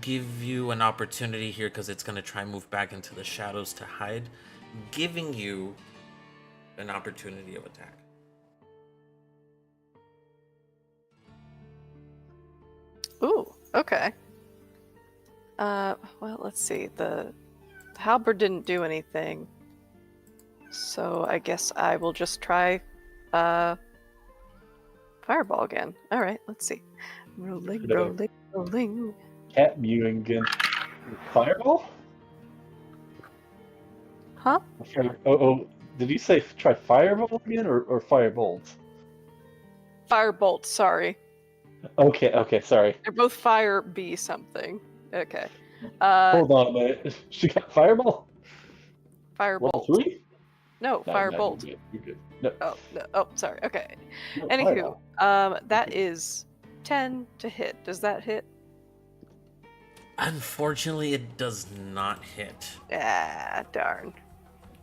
give you an opportunity here, because it's going to try and move back into the shadows to hide, giving you an opportunity of attack. Ooh, okay. Well, let's see. The halberd didn't do anything, so I guess I will just try Fireball again. All right, let's see. Rolling. Cat mewing again. Fireball? Huh? Did you say try fireball again or firebolt? Firebolt, sorry. Okay, sorry. They're both fire B something. Okay. Hold on a minute. She got fireball? Level Firebolt. 3? No, No, firebolt. you're good. No. Oh, no. Oh, sorry. Okay. No, Anywho, fireball. that is 10 to hit. Does that hit? Unfortunately, it does not hit. Ah, darn.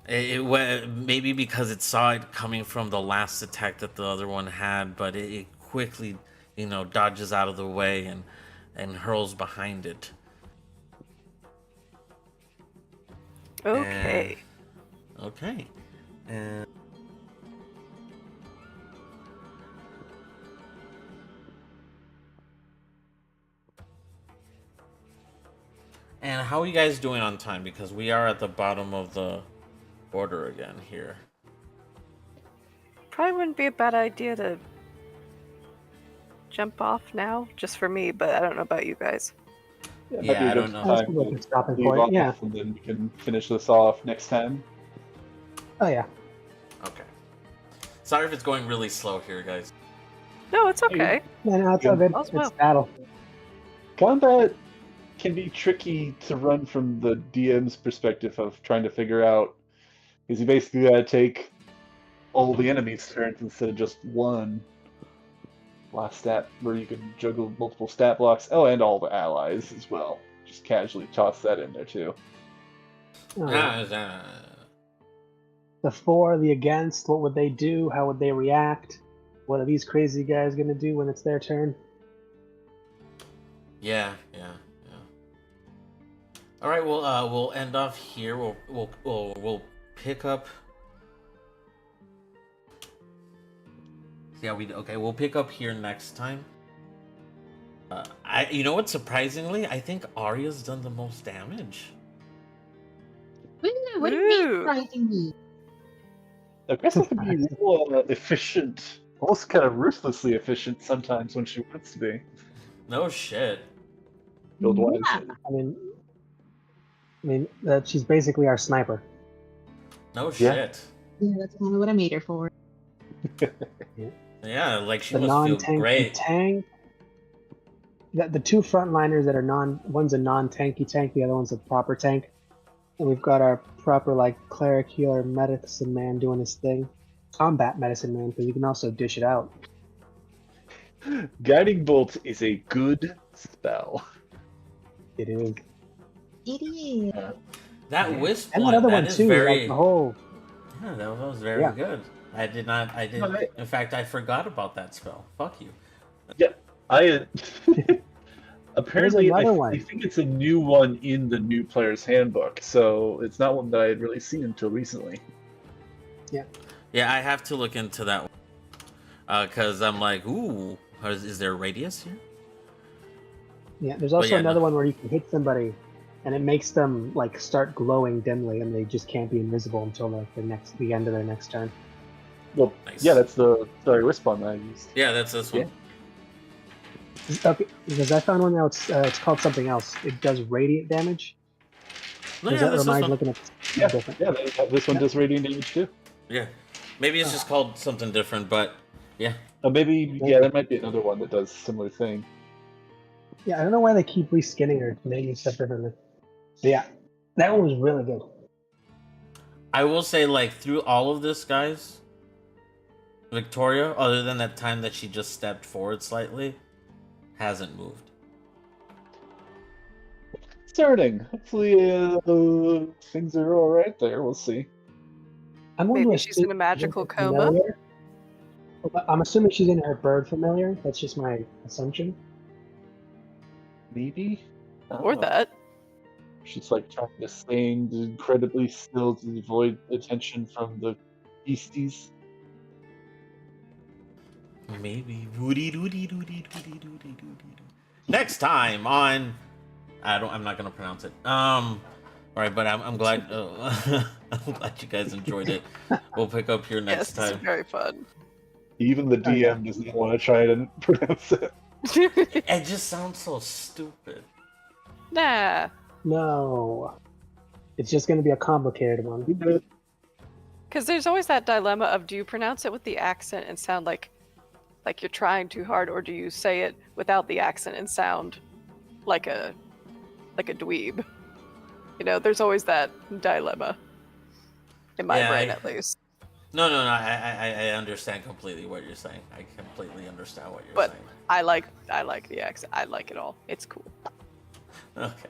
Maybe because it saw it coming from the last attack that the other one had, but it quickly, dodges out of the way and hurls behind it. Okay. Okay. And how are you guys doing on time? Because we are at the bottom of the order again here. Probably wouldn't be a bad idea to jump off now, just for me, but I don't know about you guys. Yeah, I don't know. That's a good stopping Leave point. off, Yeah. and then we can finish this off next time. Oh yeah. Okay. Sorry if it's going really slow here, guys. No, it's okay. No, it's all good. All's well. It's battle. Combat can be tricky to run from the DM's perspective of trying to figure out, because you basically gotta take all the enemies' turns instead of just one. Last stat where you can juggle multiple stat blocks. Oh, and all the allies as well. Just casually toss that in there too. Oh, yeah. The for, the against, what would they do? How would they react? What are these crazy guys gonna do when it's their turn? Yeah. All right, we'll end off here. We'll pick up. Yeah, we'll pick up here next time. You know what? Surprisingly, I think Arya's done the most damage. What do you mean Ooh. surprising me? Aggressive can be real efficient, almost kind of ruthlessly efficient sometimes when she wants to be. No shit. Build wise. I mean, she's basically our sniper. No Yeah. shit. Yeah, that's kind of what I made her for. Yeah, like she The must feel great. tank. The two frontliners that are one's a non-tanky tank, the other one's a proper tank. And we've got our proper cleric healer medicine man doing his thing. Combat medicine man, because you can also dish it out. Guiding bolt is a good spell. It is. It is. That wisp And one, that other that one is too, very. the whole Yeah, that was very Yeah. good. I didn't. Alright. In fact, I forgot about that spell. Fuck you. I apparently another one. I think it's a new one in the new player's handbook, so it's not one that I had really seen until recently. Yeah, I have to look into that one. Because I'm like, ooh, is there a radius here? Yeah, there's also yeah, another no. one where you can hit somebody and it makes them start glowing dimly and they just can't be invisible until the end of their next turn. Well, Nice. yeah, that's the wisp one that I used. Yeah, that's this one. Okay, because I found one now, it's called something else. It does radiant damage. No, Does yeah, that that's this remind one. looking at Yeah, different? yeah. This one does radiant damage too. Yeah. Maybe it's just called something different, but yeah. Maybe there might be another one that does similar thing. Yeah, I don't know why they keep reskinning or making stuff differently. But yeah, that one was really good. I will say, through all of this, guys, Victoria, other than that time that she just stepped forward slightly, hasn't moved. Starting. Hopefully, things are all right there. We'll see. I'm going Maybe to she's in a assume magical she's coma. familiar. I'm assuming she's in her bird familiar. That's just my assumption. Maybe. I don't Or know. that. She's trying to stay incredibly still to avoid attention from the beasties. Maybe. Next time on, I'm not gonna pronounce it. All right, but I'm glad. I'm glad you guys enjoyed it. We'll pick up here next Yes, time. it's very fun. Even the Oh, yeah. DM doesn't want to try to pronounce it. It just sounds so stupid. Nah. No. It's just going to be a complicated one. Because there's always that dilemma of, do you pronounce it with the accent and sound like you're trying too hard, or do you say it without the accent and sound like a dweeb? You know, there's always that dilemma in my brain, at least. No. I understand completely what you're saying. I completely understand what you're But saying. I like the accent. I like it all. It's cool. Okay.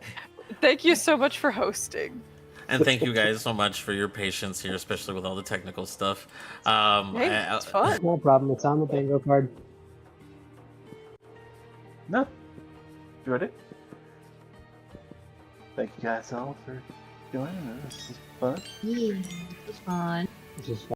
Thank you so much for hosting. And thank you guys so much for your patience here, especially with all the technical stuff. Hey, it's fun. No problem. It's on the bingo card. No. You ready? Thank you guys all for joining us. This was fun. Yeah, it was fun. It's just